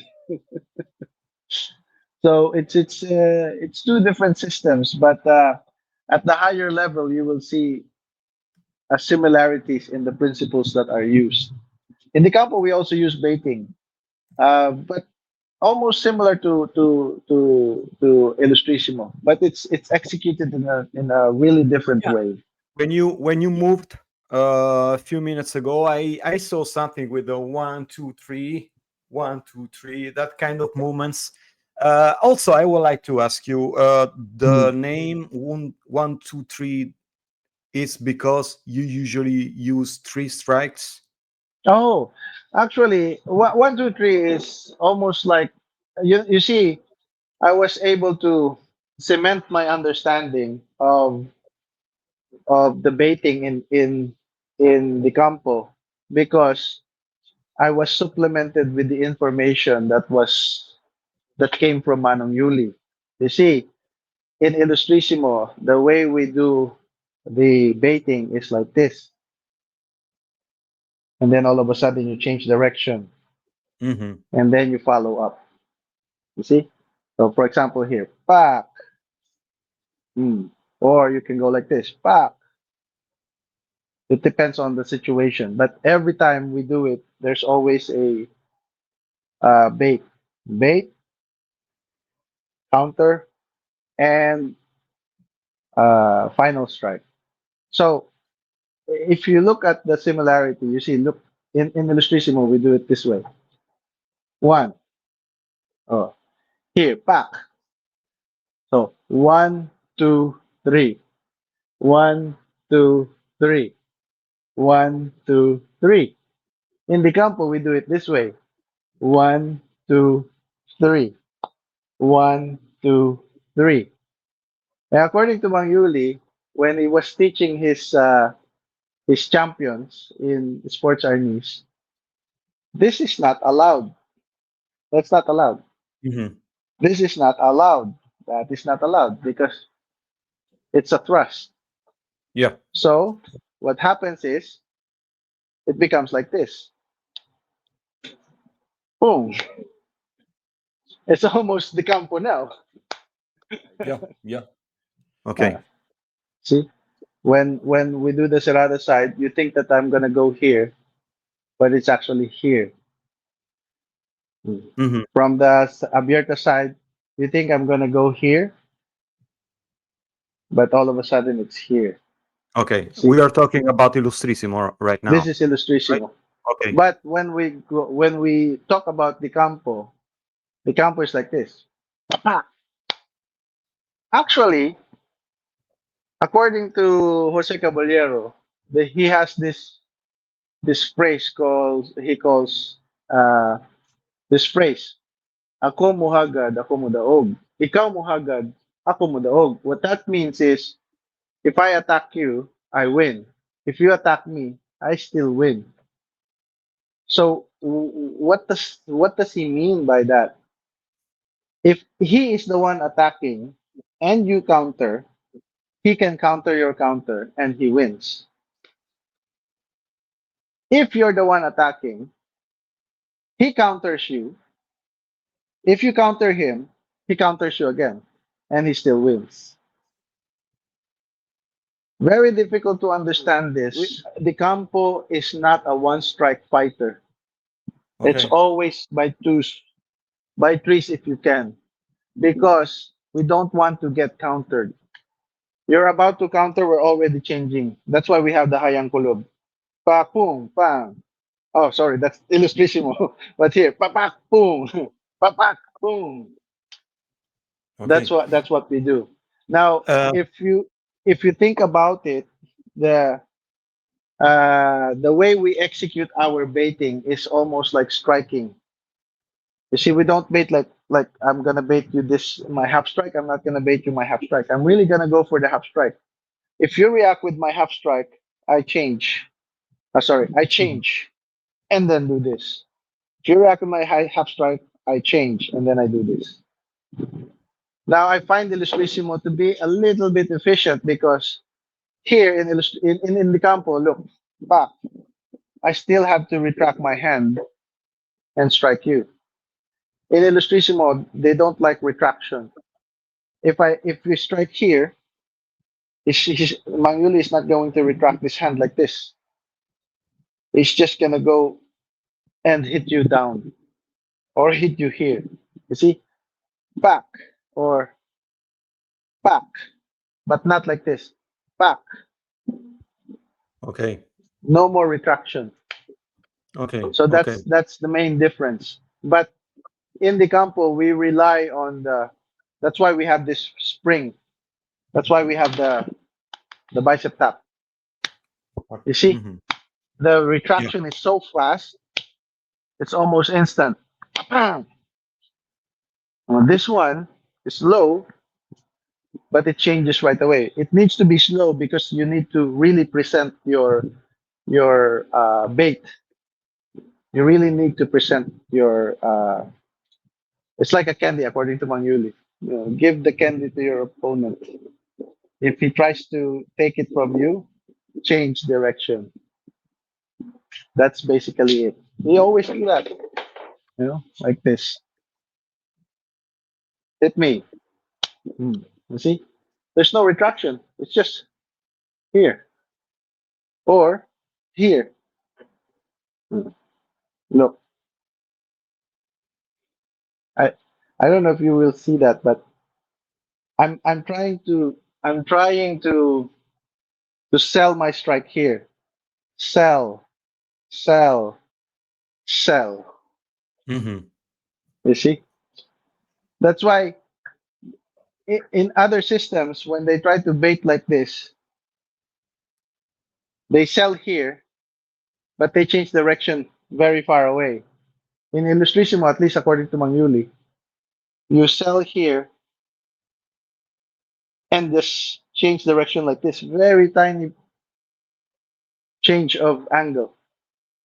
So it's two different systems, but at the higher level, you will see similarities in the principles that are used. In the campo, we also use baiting, but almost similar to Illustrissimo, but it's executed in a really different Yeah. way. When you moved a few minutes ago, I saw something with the 1, 2, 3, 1, 2, 3, that kind of movements. Also, I would like to ask you, the Mhm. name 1, 2, 3 is because you usually use three strikes. Oh, actually, 1, 2, 3 is almost like you see. I was able to cement my understanding of the baiting in the campo because I was supplemented with the information that came from Manong Yuli. You see, in Illustrissimo, the way we do the baiting is like this, and then all of a sudden you change direction, Hmm. and then you follow up. You see? So, for example, here, pak, or you can go like this, pak. It depends on the situation, but every time we do it, there's always a bait, bait, counter, and final strike. So, if you look at the similarity, you see, look in Illustrissimo, we do it this way. One, oh, here, pack. So 1, 2, 3. 1, 2, 3. 1, 2, 3. In the campo, we do it this way. 1, 2, 3. 1, 2, 3. And according to Mang Yuli, when he was teaching his champions in sports arnis, this is not allowed. That's not allowed. Hmm. This is not allowed. That is not allowed because it's a thrust. Yeah. So what happens is it becomes like this. Boom. It's almost the campo now. Yeah. Yeah. Uh, Okay. see, when we do the serrada side, you think that I'm gonna go here, but it's actually here. Mm. Hmm. From the abierta side, you think I'm gonna go here, but all of a sudden it's here. Okay. See, We are talking about Illustrissimo right this now, is right? illustrissimo. Okay. But when we talk about the campo is like this. Ah, actually, according to Jose Caballero, he has this phrase he calls uh, this phrase. Ako muhagad, ako mudaog. Ikaw muhagad, ako mudaog. What that means is, if I attack you, I win. If you attack me, I still win. So what does he mean by that? If he is the one attacking and you counter, he can counter your counter and he wins. If you're the one attacking, he counters you. If you counter him, he counters you again and he still wins. Very difficult to understand We, this. The Campo is not a one strike fighter. It's okay. always by twos. Buy trees if you can, because we don't want to get countered. You're about to counter, we're already changing. That's why we have the hayang kulub. Pa, boom, bang. Oh, sorry, that's illustrisimo. But here, papak, boom, papak, boom. Okay. That's what we do. Now, Uh, if you think about it, the the way we execute our baiting is almost like striking. You see, we don't bait like I'm gonna bait you this my half strike. I'm not gonna bait you my half strike. I'm really gonna go for the half strike. If you react with my half strike, I change. I mhm. change and then do this. If you react with my high half strike, I change and then I do this. Now I find Illustrissimo to be a little bit efficient because here in the campo, look, back, I still have to retract my hand and strike you. In Illustrissimo, they don't like retraction. If we strike here, Manguli is not going to retract his hand like this. He's just gonna go and hit you down or hit you here. You see, back or back, but not like this. Back, Okay. no more retraction. Okay. So Okay. that's the main difference. But in the campo, we rely on the. That's why we have this spring. That's why we have the bicep tap. You see, Hmm. the Yeah. retraction is so fast, it's almost instant. Now, this one is slow, but it changes right away. It needs to be slow because you need to really present your bait. You really need to present your. It's like a candy, according to Mangyuli. Give the candy to your opponent. If he tries to take it from you, change direction. That's basically it. We always do that, like this. Hit me. You see, there's no retraction. It's just here or here. Mm. Look, I I don't know if you will see that, but I'm trying to sell my strike here. Sell, sell, sell. Hmm. You see, that's why in other systems when they try to bait like this, they sell here, but they change direction very far away. In Illustrissimo, at least according to Mangyuli, you sell here and just change direction like this, very tiny change of angle.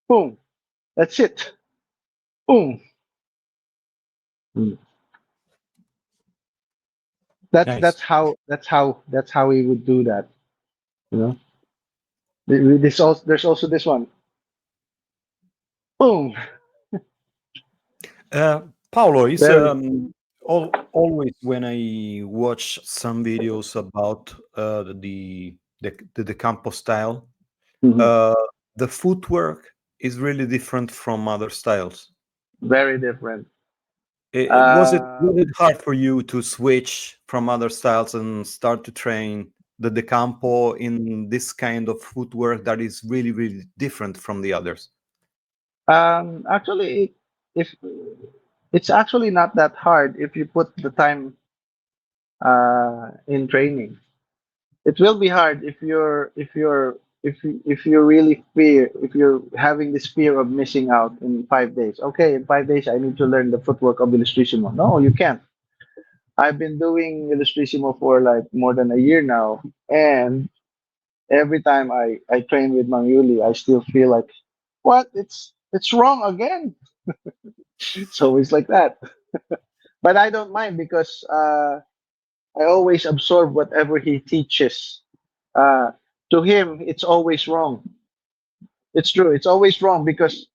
Boom. That's it. Boom. Mm. Nice. That's how we would do that. You know. This also there's also this one. Boom. Uh, Paolo is Very. always when I watch some videos about the campo style, Mhm. uh, the footwork is really different from other styles. Very different. Was Uh, it hard for you to switch from other styles and start to train the campo in this kind of footwork that is really different from the others? actually, if it's actually not that hard if you put the time in training. It will be hard if you really fear if you're having this fear of missing out in 5 days. Okay, in 5 days I need to learn the footwork of Illustrissimo. No, you can't. I've been doing Illustrissimo for like more than a year now, and every time I train with Mangyuli, I still feel like what it's wrong again. So it's like that. But I don't mind because I always absorb whatever he teaches. Uh, to him, it's always wrong. It's true. It's always wrong because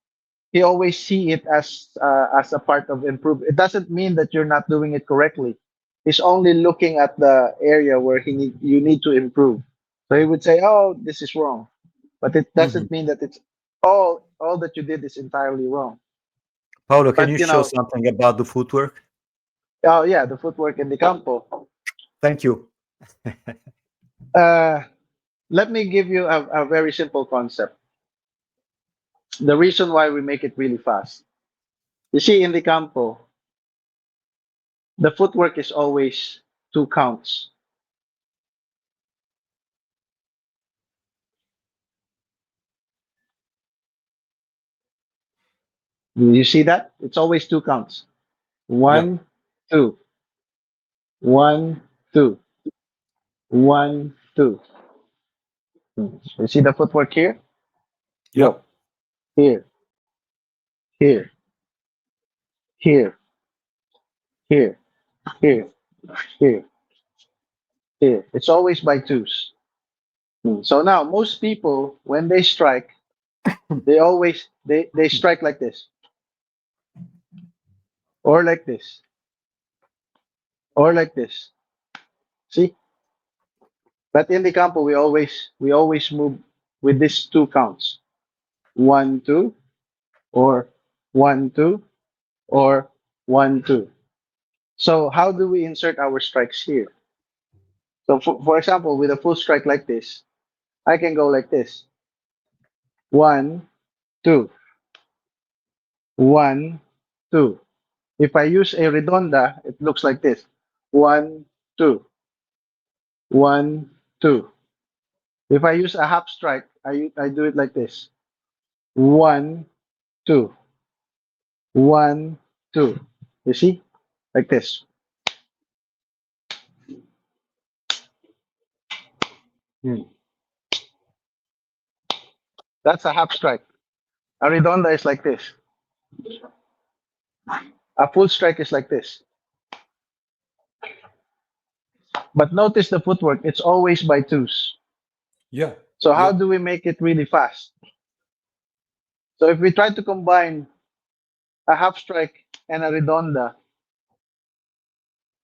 he always see it as a part of improve. It doesn't mean that you're not doing it correctly. He's only looking at the area where you need to improve. So he would say, "Oh, this is wrong," but it Hmm. doesn't mean that it's all that you did is entirely wrong. Paolo, can But you show something about the footwork? oh yeah, the footwork in the campo. Thank you. Uh, Let me give you a very simple concept. The reason why we make it really fast. You see, in the campo, the footwork is always two counts. Do you see that? It's always two counts. Yeah. One, two, one, two, one, two. You see the footwork here? Yeah. Look, here, here, here, here, here, here, here. It's always by twos. So now most people, when they strike, they strike like this, or like this, or like this. See? But in the campo, we always move with these two counts. One, two, or one, two, or one, two. So how do we insert our strikes here? So for example, with a full strike like this, I can go like this. One, two, one, two. If I use a redonda, it looks like this. One, two, one, two. If I use a half strike, I do it like this. One, two, one, two. You see? Like this. Hmm. That's a half strike. A redonda is like this. A full strike is like this. But notice the footwork, it's always by twos. Yeah. So how Yeah. do we make it really fast? So if we try to combine a half strike and a redonda,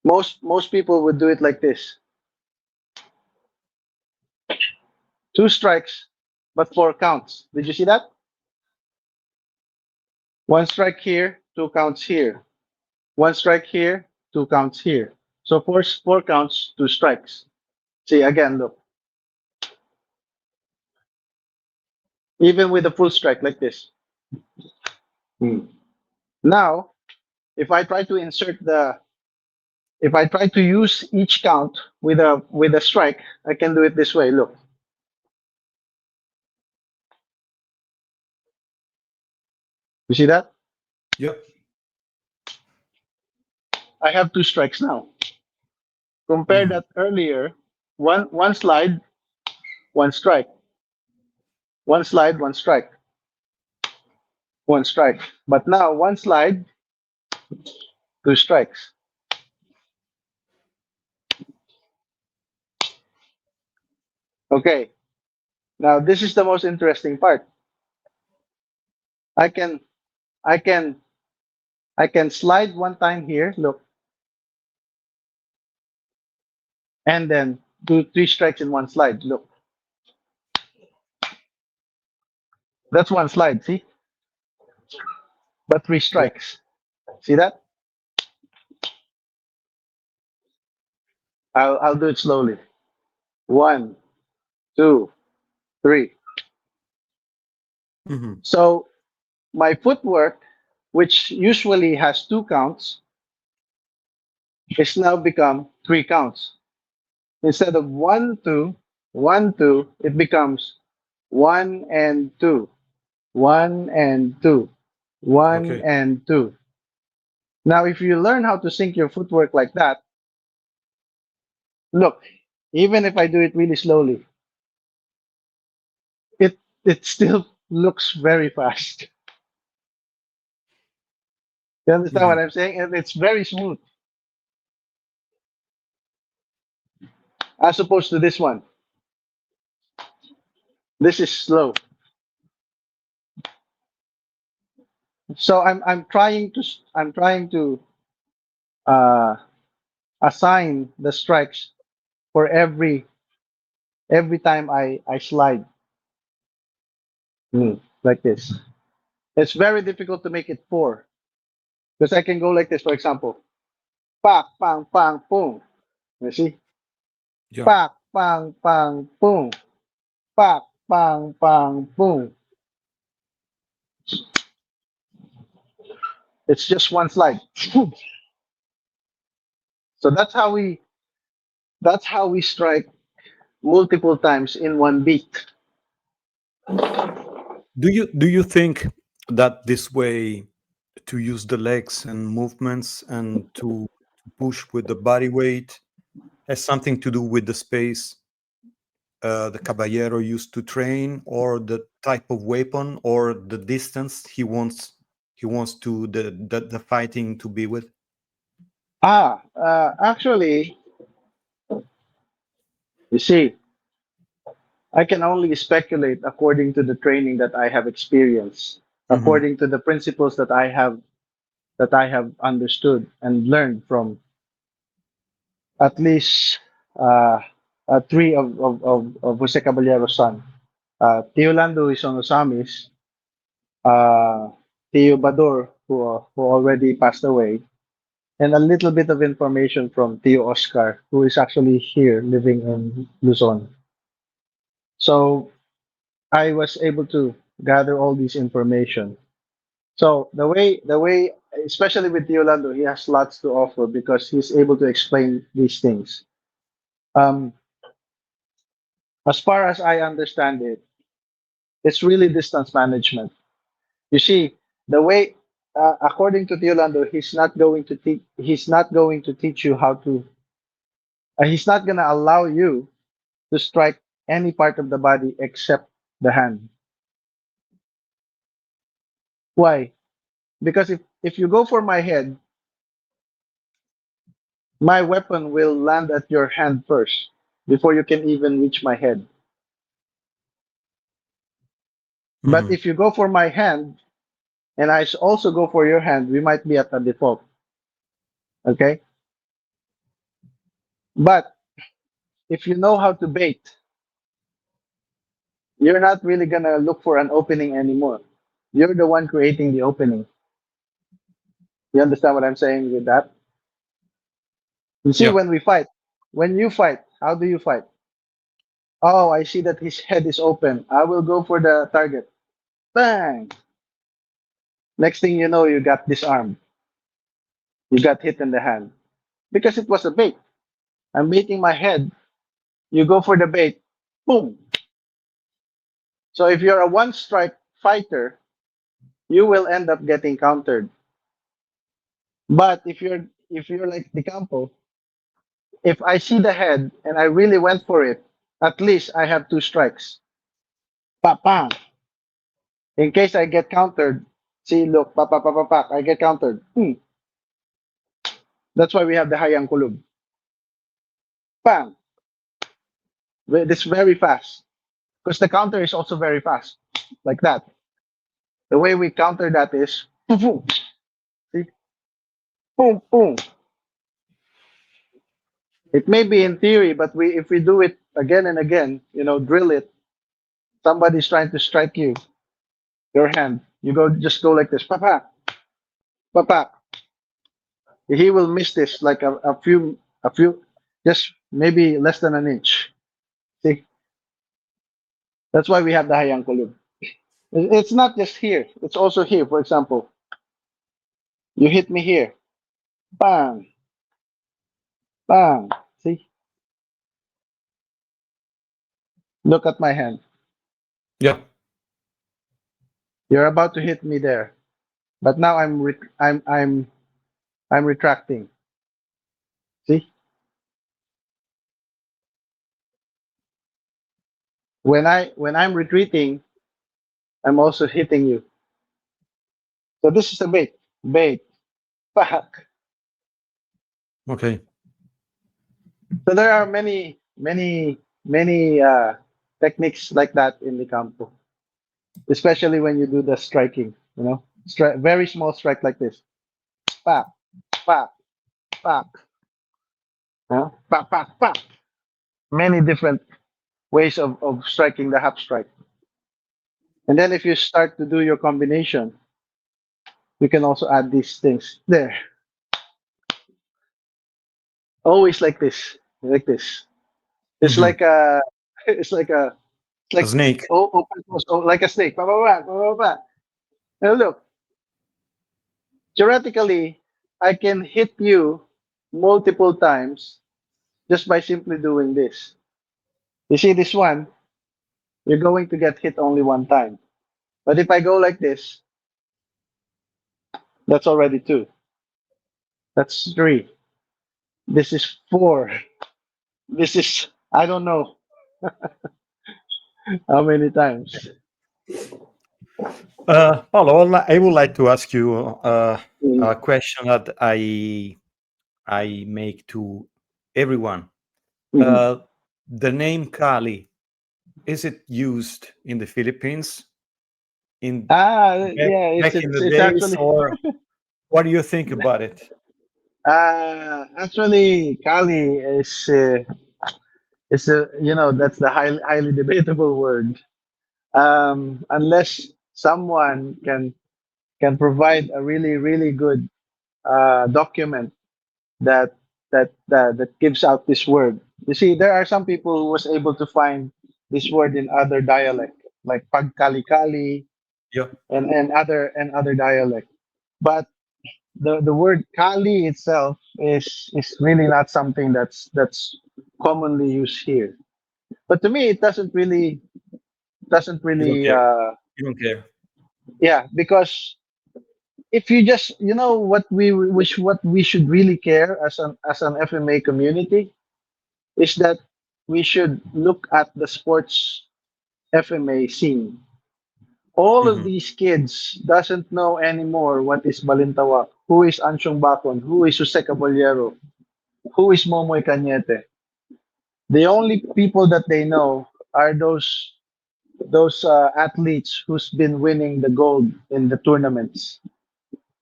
most people would do it like this. Two strikes, but four counts. Did you see that? One strike here, two counts here. One strike here, two counts here. So four counts, two strikes. See again, look. Even with a full strike like this. Hmm. Now, if I try to insert the if I try to use each count with a strike, I can do it this way. Look. You see that? Yeah. I have two strikes now. Compare Mhm. that earlier. One slide, one strike. One slide, one strike. One strike. But now one slide, two strikes. Okay. Now this is the most interesting part. I can I can I can slide one time here, look, and then do three strikes in one slide. Look. That's one slide, see? But three Yeah. strikes. See that? I'll do it slowly. One, two, three. Mhm. So my footwork, which usually has two counts, is now become three counts. Instead of one, two, it becomes one and two, one and two, one Okay. and two. Now, if you learn how to sync your footwork like that, look, even if I do it really slowly, it still looks very fast. You understand what Mhm. I'm saying? And it's very smooth as opposed to this one. This is slow. So I'm trying to uh, assign the strikes for every time I slide. Like this. It's very difficult to make it four. Because I can go like this, for example, pak, pang, pang, boom. You see? Yeah. Pak, pang, pang, boom. Pak, pang, pang, boom. It's just one slide. So that's how we strike multiple times in one beat. Do you think that this way to use the legs and movements and to push with the body weight has something to do with the space the caballero used to train, or the type of weapon, or the distance he wants to the fighting to be with? Actually, you see, I can only speculate according to the training that I have experienced, Hmm. according to the principles that I have understood and learned from at least uh, three of Jose Caballero's son. Tio Lando is on Osamis, Tio Bador, who already passed away, and a little bit of information from Tio Oscar, who is actually here living in Luzon. So I was able to gather all these information. So the way, especially with Yolando, he has lots to offer because he's able to explain these things. Um, as far as I understand it, it's really distance management. You see, the way, according to Yolando, he's not going to teach you how to. He's not gonna allow you to strike any part of the body except the hand. Why? Because if you go for my head, my weapon will land at your hand first before you can even reach my head. But Hmm. if you go for my hand and also go for your hand, we might be at a default. Okay. But if you know how to bait, you're not really going to look for an opening anymore. You're the one creating the opening. You understand what I'm saying with that? You see, Yeah. when you fight, how do you fight? Oh, I see that his head is open. I will go for the target. Bang! Next thing you know, you got disarmed. You got hit in the hand because it was a bait. I'm baiting my head. You go for the bait. Boom. So if you're a one strike fighter, you will end up getting countered. But if you're like De Campo, if I see the head and I really went for it, at least I have two strikes. Pa pa. In case I get countered, see, look, pa pa pa pa pa, I get countered. That's why we have the Hayang Kulub. Bang. This very fast. Because the counter is also very fast. Like that. The way we counter that is boom, boom. See? Boom, boom. It may be in theory, but if we do it again and again, drill it, somebody's trying to strike you, your hand. Just go like this. Papa, papa. He will miss this like a few, just maybe less than an inch. See? That's why we have the Hayang Kulub. It's not just here. It's also here. For example, you hit me here. Bang, bang. See? Look at my hand. Yeah. You're about to hit me there. But now I'm retracting. See? When I'm retreating, I'm also hitting you. So this is a bait. Bait. Fuck. Okay. So there are many techniques like that in the campo, especially when you do the striking. Very small strike like this. Pack, pack, pack, pack, pack, pack. Many different ways of striking the half strike. And then if you start to do your combination, We can also add these things there. Always like this. It's Hmm. like a, it's like a, it's A like snake. open close, like a snake. Pa, pa, pa, pa, pa, pa. Now look, theoretically, I can hit you multiple times just by simply doing this. You see this one, you're going to get hit only one time. But if I go like this, that's already two. That's three. This is four. This is, I don't know how many times. Paolo, I would like to ask you Mm. a question that I make to everyone. Mhm. Uh, the name Kali, is it used in the Philippines in Yeah, back in the it's days, actually or what do you think about it? actually Kali is a, you know, that's the highly debatable word. Unless someone can provide a really good document that that gives out this word. You see, there are some people who was able to find this word in other dialect, like pagkali-kali Yeah. and other dialect. But the word kali itself is really not something that's commonly used here. But to me, it doesn't You don't really care. You don't care. yeah, because if you just, you know, what we should really care as an FMA community is that we should look at the sports FMA scene. All of Hmm. these kids doesn't know anymore what is Balintawak, who is Ansyong Bakon, who is Jose Caballero, who is Momoy Cañete. The only people that they know are those athletes who's been winning the gold in the tournaments.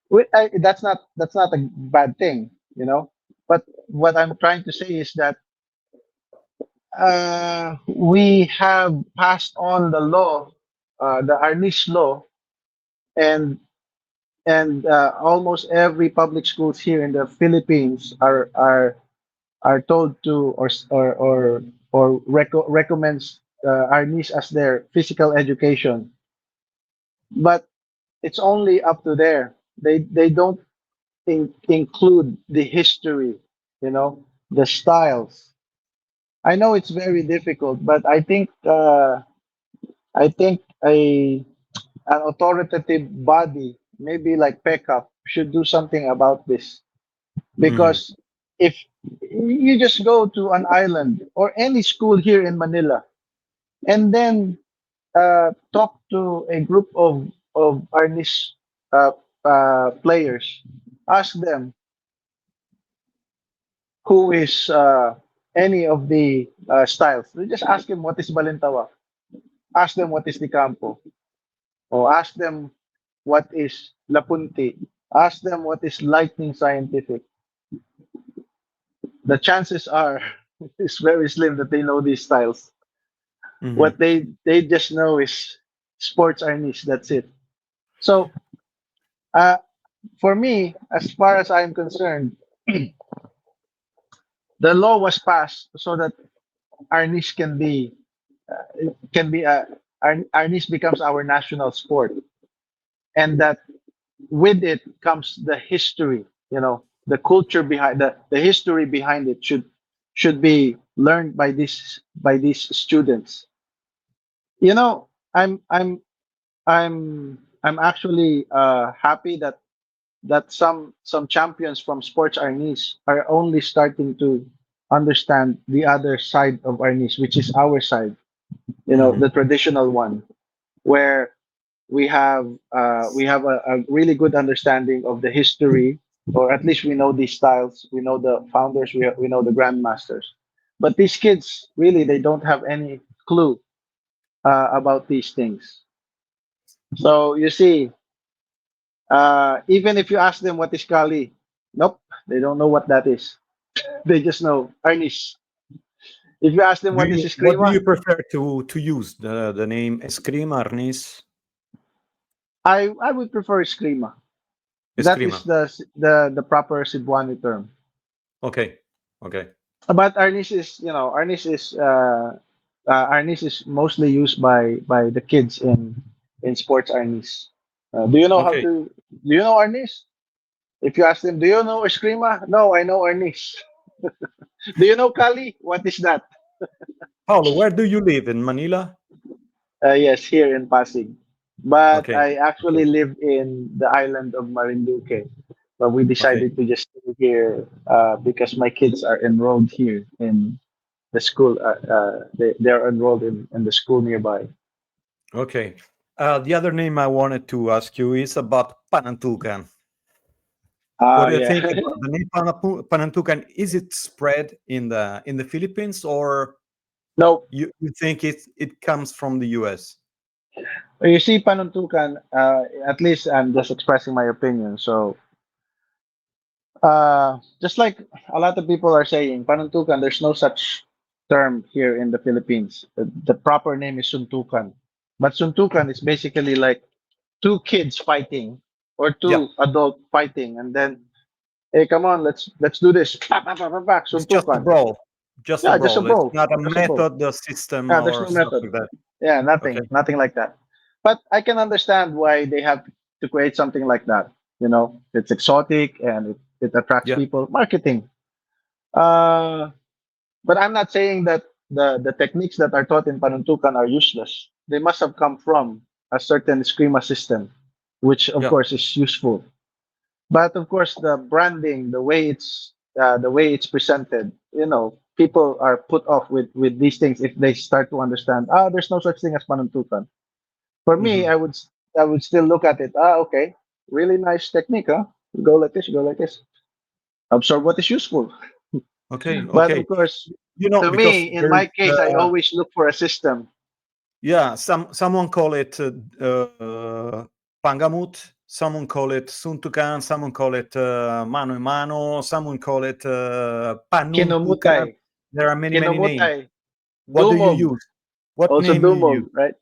That's not a bad thing, you know. But what I'm trying to say is that we have passed on the law, the Arnis law, and almost every public schools here in the Philippines are told to recommends Arnis as their physical education. But it's only up to there. They don't include the history, you know, the styles. I know it's very difficult, but I think an authoritative body, maybe like PECAP, should do something about this. Hmm. Because if you just go to an island or any school here in Manila and then talk to a group of Arnis players, ask them who is any of the styles. You just ask them what is Balintawa. Ask them what is De Campo. Or ask them what is Lapunti. Ask them what is Lightning Scientific. The chances are it's very slim that they know these styles. Hmm. What they just know is sports are niche. That's it. So uh, for me, as far as I'm concerned, the law was passed so that our niche can be our niche becomes our national sport, and that with it comes the history. You know, the culture behind the history behind it should be learned by these students. You know, I'm actually happy that some champions from sports arnis are only starting to understand the other side of arnis, which is our side. You know, Hmm. the traditional one, where we have a really good understanding of the history, or at least we know these styles, we know the founders, we know the grandmasters. But these kids really they don't have any clue about these things. So you see, even if you ask them what is Kali, nope, they don't know what that is. They just know Arnis. If you ask them what is What do Eskrima, you prefer to use the name Eskrima, arnis? I would prefer Eskrima. That is Eskrima. the proper Cebuano term. Okay. Okay. But arnis is, arnis is mostly used by the kids in sports arnis. Do you know how Okay. to? Do you know arnis? If you ask them, do you know Eskrima? No, I know arnis. Do you know Kali? What is that? Paolo, where do you live? In Manila? Yes, here in Pasig. But Okay. I Okay. actually live in the island of Marinduque. But we Okay. decided to just stay here because my kids are enrolled here in the school. They're enrolled in the school nearby. Okay. The other name I wanted to ask you is about Panantukan. What do you Yeah. think about the name Panantukan? Is it spread in the Philippines, or No, you think it comes from the US? you see, panuntukan. At least I'm just expressing my opinion. So, just like a lot of people are saying, panuntukan. There's no such term here in the Philippines. The proper name is suntukan. But suntukan is basically like two kids fighting or Yeah, two adult fighting, and then hey, come on, let's do this. Pa, pa, pa, pa, pa, it's just a suntukan. brawl. Just a Yeah, just a brawl. It's brawl. not a Just a brawl. method, the system, Yeah, there's or no stuff method. like that. Yeah, Okay. nothing like that. But I can understand why they have to create something like that. It's exotic and it attracts Yeah. people. Marketing. Uh, but I'm not saying that the techniques that are taught in Panuntukan are useless. They must have come from a certain schema system, which of Yeah. course is useful. But of course, the branding, the way it's presented, people are put off with these things if they start to understand. There's no such thing as panuntukan. For me, Hmm. I would still look at it. Okay, really nice technique, huh? You go like this, you go like this. Absorb what is useful. Okay. But Okay. of course, to Because me, in there's my case, I always look for a system. yeah, someone call it Pangamut, someone call it Suntukan, someone call it Mano a Mano, someone call it Kinumutai, Panuntukan. There are many names. kinumutai, What do you dumog, use? What also name you dumog, use? right?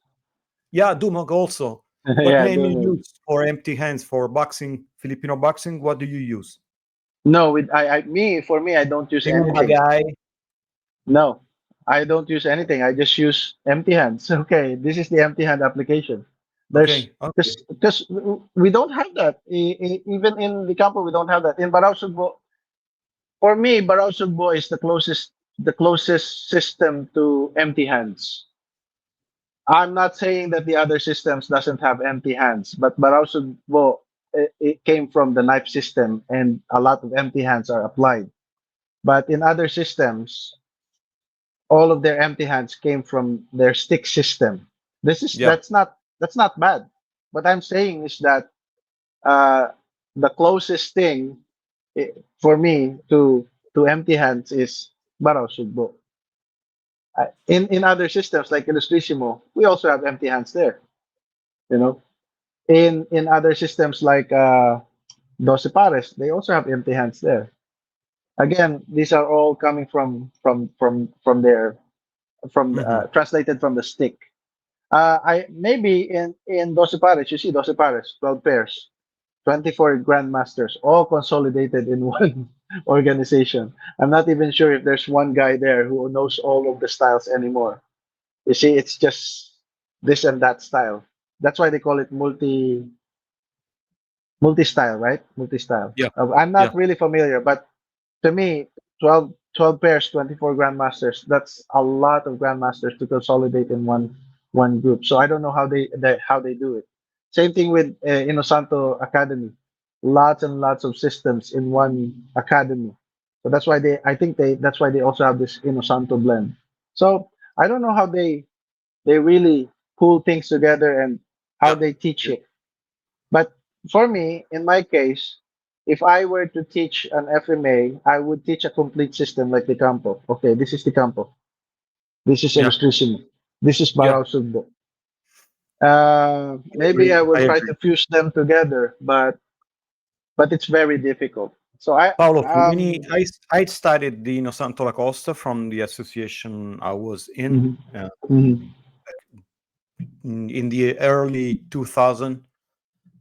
Yeah, Dumog also. What Yeah, name you dumog. use for empty hands for boxing, Filipino boxing? What do you use? No, for me, I don't use Tingong anything. bagay. No, I don't use anything. I just use empty hands. Okay, this is the empty hand application. There's Okay, okay. because we don't have that. Even in the campo, we don't have that. In Barao Sugbo, for me, Barao Sugbo is the closest system to empty hands. I'm not saying that the other systems doesn't have empty hands, but Barao Sugbo, it came from the knife system, and a lot of empty hands are applied. But in other systems, all of their empty hands came from their stick system. This is Yeah, that's not bad. What I'm saying is that uh, the closest thing for me to empty hands is Barao Sugbo. In other systems like Illustrissimo, we also have empty hands there. You know, in other systems like Doce Pares, they also have empty hands there. Again, these are all coming from their from hmm, translated from the stick. I maybe in Doce Pares, you see Doce Pares, 12 pairs, 24 grandmasters, all consolidated in one organization. I'm not even sure if there's one guy there who knows all of the styles anymore. You see, it's just this and that style. That's why they call it multi-style, right? Multi-style. yeah, I'm yeah. not really familiar, but to me, 12 pairs, 24 grandmasters, that's a lot of grandmasters to consolidate in one group. So I don't know how they do it. Same thing with Inosanto Academy. Lots and lots of systems in one academy. So that's why that's why they also have this Inosanto blend. So I don't know how they really pull things together and how Yeah. they teach Yeah. it. But for me, in my case, if I were to teach an FMA, I would teach a complete system like the Campo. Okay, this is the Campo. This is Yeah. illustration. This is Yeah. Barao Sugbo. I Maybe I agree. will I try agree. to fuse them together, but it's very difficult. So Paolo, for many, I studied the Inosanto La Costa from the association I was in mhm, mhm, in the early 2000.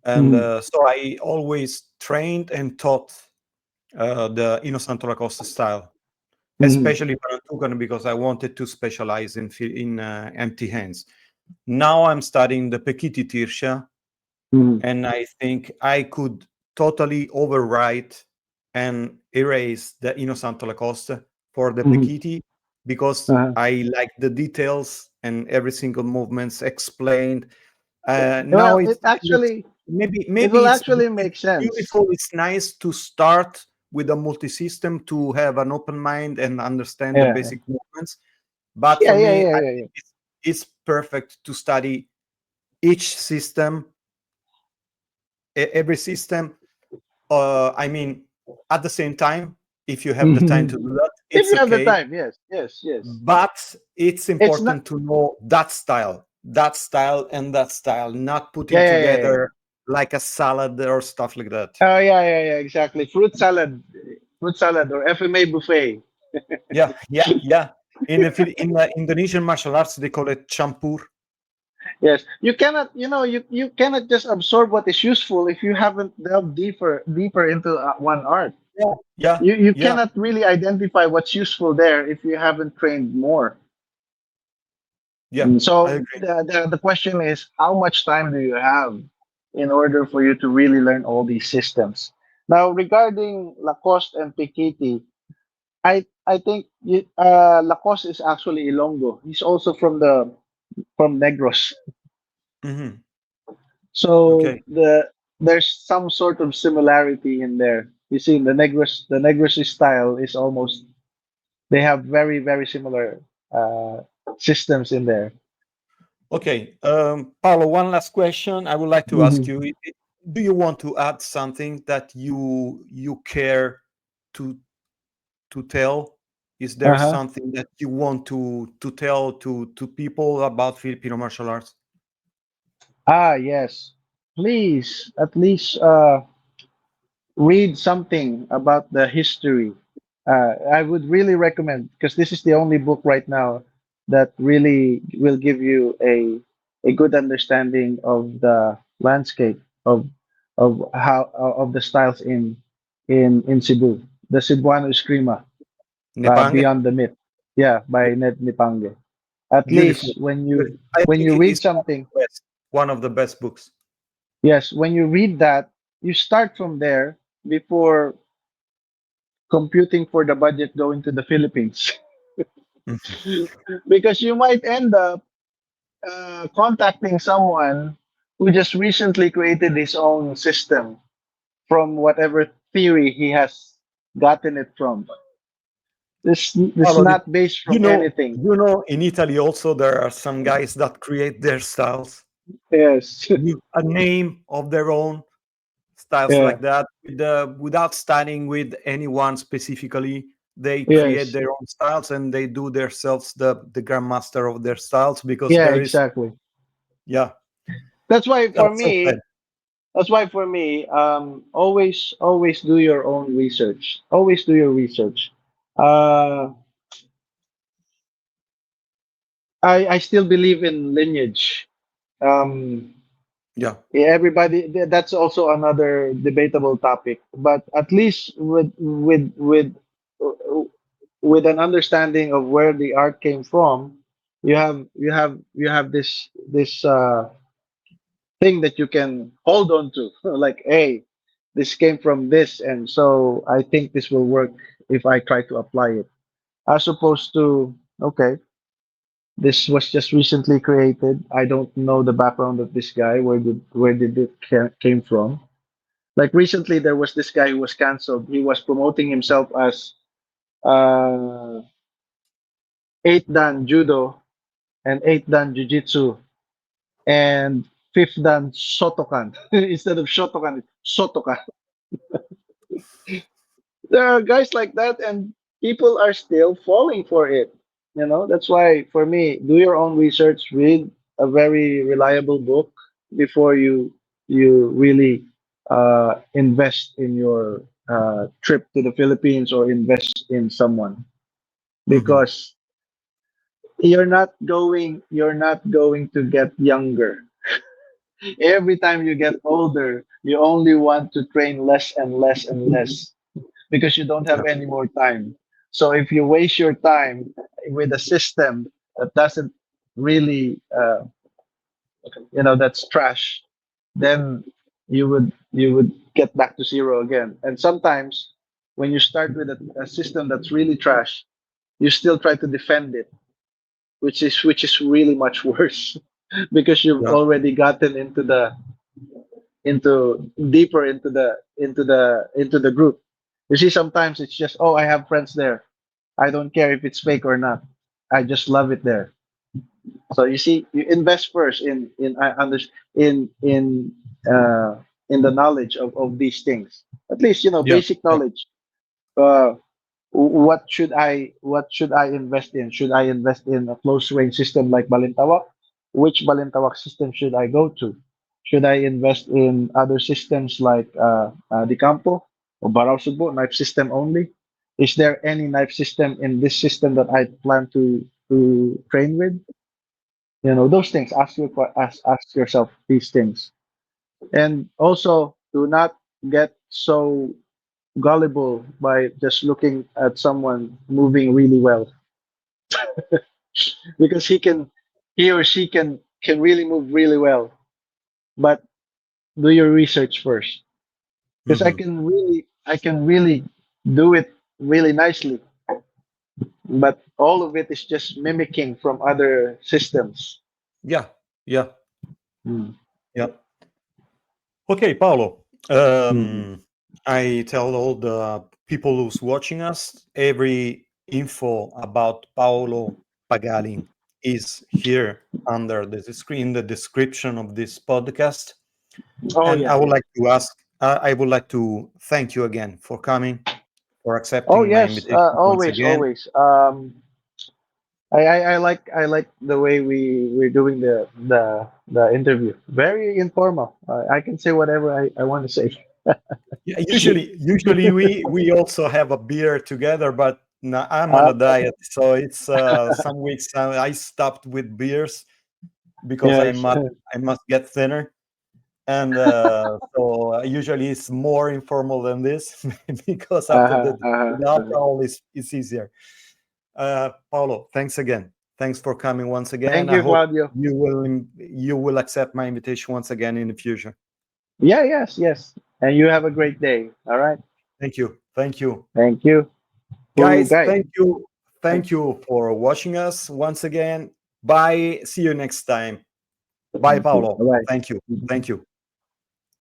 And Mhm. so I always trained and taught the Inosanto Lacoste style, Mhm. especially Parantukan, because I wanted to specialize in empty hands. Now I'm studying the Pekiti Tirsha, Mhm. and I think I could totally overwrite and erase the Inosanto Lacoste for the Mhm. Pekiti, because Uh-huh. I like the details and every single movements explained. Now Well, it looks, maybe it maybe will it's actually it's make sense. beautiful. It's nice to start with a multi-system to have an open mind and understand the Yeah. basic movements. But Yeah, for yeah, me, yeah, I yeah, yeah. think it's perfect to study each system, every system. I mean, at the same time, if you have the time to Mhm. do that, If it's you have the okay. time, yes, yes, yes. But it's It's not. important to know that style, and that style, not Yeah, putting yeah, yeah, yeah. together like a salad or stuff like that. Oh, yeah, yeah, yeah. Exactly. Fruit salad, or FMA buffet. Yeah, yeah, yeah. In the Indonesian martial arts, they call it champur. Yes, you cannot. You cannot just absorb what is useful if you haven't delved deeper into one art. Yeah, yeah, You yeah, cannot really identify what's useful there if you haven't trained more. yeah. I So agree. the question is, how much time do you have in order for you to really learn all these systems? Now, regarding Lacoste and Piketty, I think Lacoste is actually Ilonggo. He's also from Negros. Hmm. So Okay. there's some sort of similarity in there. You see, the Negros style is almost, they have very similar uh, systems in there. Okay, Paolo, one last question I would like to ask Hmm. you. Do you want to add something that you care to tell? Is there Uh-huh. something that you want to tell to people about Filipino martial arts? Ah, yes. Please, at least read something about the history. I would really recommend, because this is the only book right now that really will give you a good understanding of the landscape of the styles in Cebu. The Cebuano Eskrima, Nepange? Beyond the Myth. Yeah, by Ned Nipange. At Beautiful. least when Beautiful. you I when think you it read is something, one of the best books. yes, when you read that, you start from there before computing for the budget going to the Philippines. Mhm. Because you might end up contacting someone who just recently created his own system from whatever theory he has gotten it from. This Paolo, not based you from know, anything. you know, in Italy also there are some guys that create their styles Yes. with a name of their own, styles Yeah. like that, without studying with anyone specifically. They create Yes. their own styles and they do themselves the grandmaster of their styles, because Yeah. there is, Exactly. yeah, That's why for that's so sad. me. That's why for me, always do your own research. Always do your research. Uh, I still believe in lineage. Um, Yeah. yeah, that's also another debatable topic. But at least with an understanding of where the art came from, you have this thing that you can hold on to. Like, hey, this came from this, and so I think this will work if I try to apply it, as opposed to, okay, this was just recently created. I don't know the background of this guy. Where did it came from? Like recently, there was this guy who was canceled. He was promoting himself as uh, eighth dan judo and eighth dan jiu-jitsu and fifth dan Shotokan. Instead of Shotokan, it's Sotokan. There are guys like that, and people are still falling for it. That's why for me, do your own research, read a very reliable book before you really invest in your trip to the Philippines or invest in someone, Hmm. because you're not going to get younger. Every time you get older, you only want to train less and less and less because you don't have any more time. So if you waste your time with a system that doesn't really, that's trash, then you would get back to zero again. And sometimes when you start with a system that's really trash, you still try to defend it, which is really much worse because you've Yeah. already gotten into deeper into the group. You see, sometimes it's just, oh, I have friends there. I don't care if it's fake or not. I just love it there. So you see, you invest first uh, in the knowledge of these things. At least Yeah. basic Yeah. knowledge. What should I invest in? Should I invest in a close range system like Balintawak? Which Balintawak system should I go to? Should I invest in other systems like De Campo or Barao Subo, knife system only? Is there any knife system in this system that I plan to train with? Those things. Ask yourself these things, and also do not get so gullible by just looking at someone moving really well because he or she can really move really well, but do your research first because i Hmm. can really i can really do it really nicely, but all of it is just mimicking from other systems. Yeah. Yeah. Mm. Yeah. Okay, Paolo. Mm. I tell all the people who's watching us every info about Paolo Pagaling is here under the screen, the description of this podcast. Oh And I yeah, would yeah. like to ask, I would like to thank you again for coming, for Oh accepting my yes, invitation once always, again. always. I like the way we're doing the interview. Very informal. I can say whatever I want to say. Yeah, usually we also have a beer together, but no, I'm on Uh, a diet, so it's some weeks I stopped with beers because I yes. must I must get thinner, and so usually it's more informal than this because after Uh-huh, uh-huh, the uh-huh. alcohol is easier. Paulo, thanks again. Thanks for coming once again. Thank I you, hope Claudio. you will accept my invitation once again in the future. Yeah, yes, yes. And you have a great day. All right. Thank you. Thank you. Thank you. Guys, Hugay. thank you for watching us once again. Bye. See you next time. Bye, Thank you. Paulo. Bye Thank you. bye. Thank you.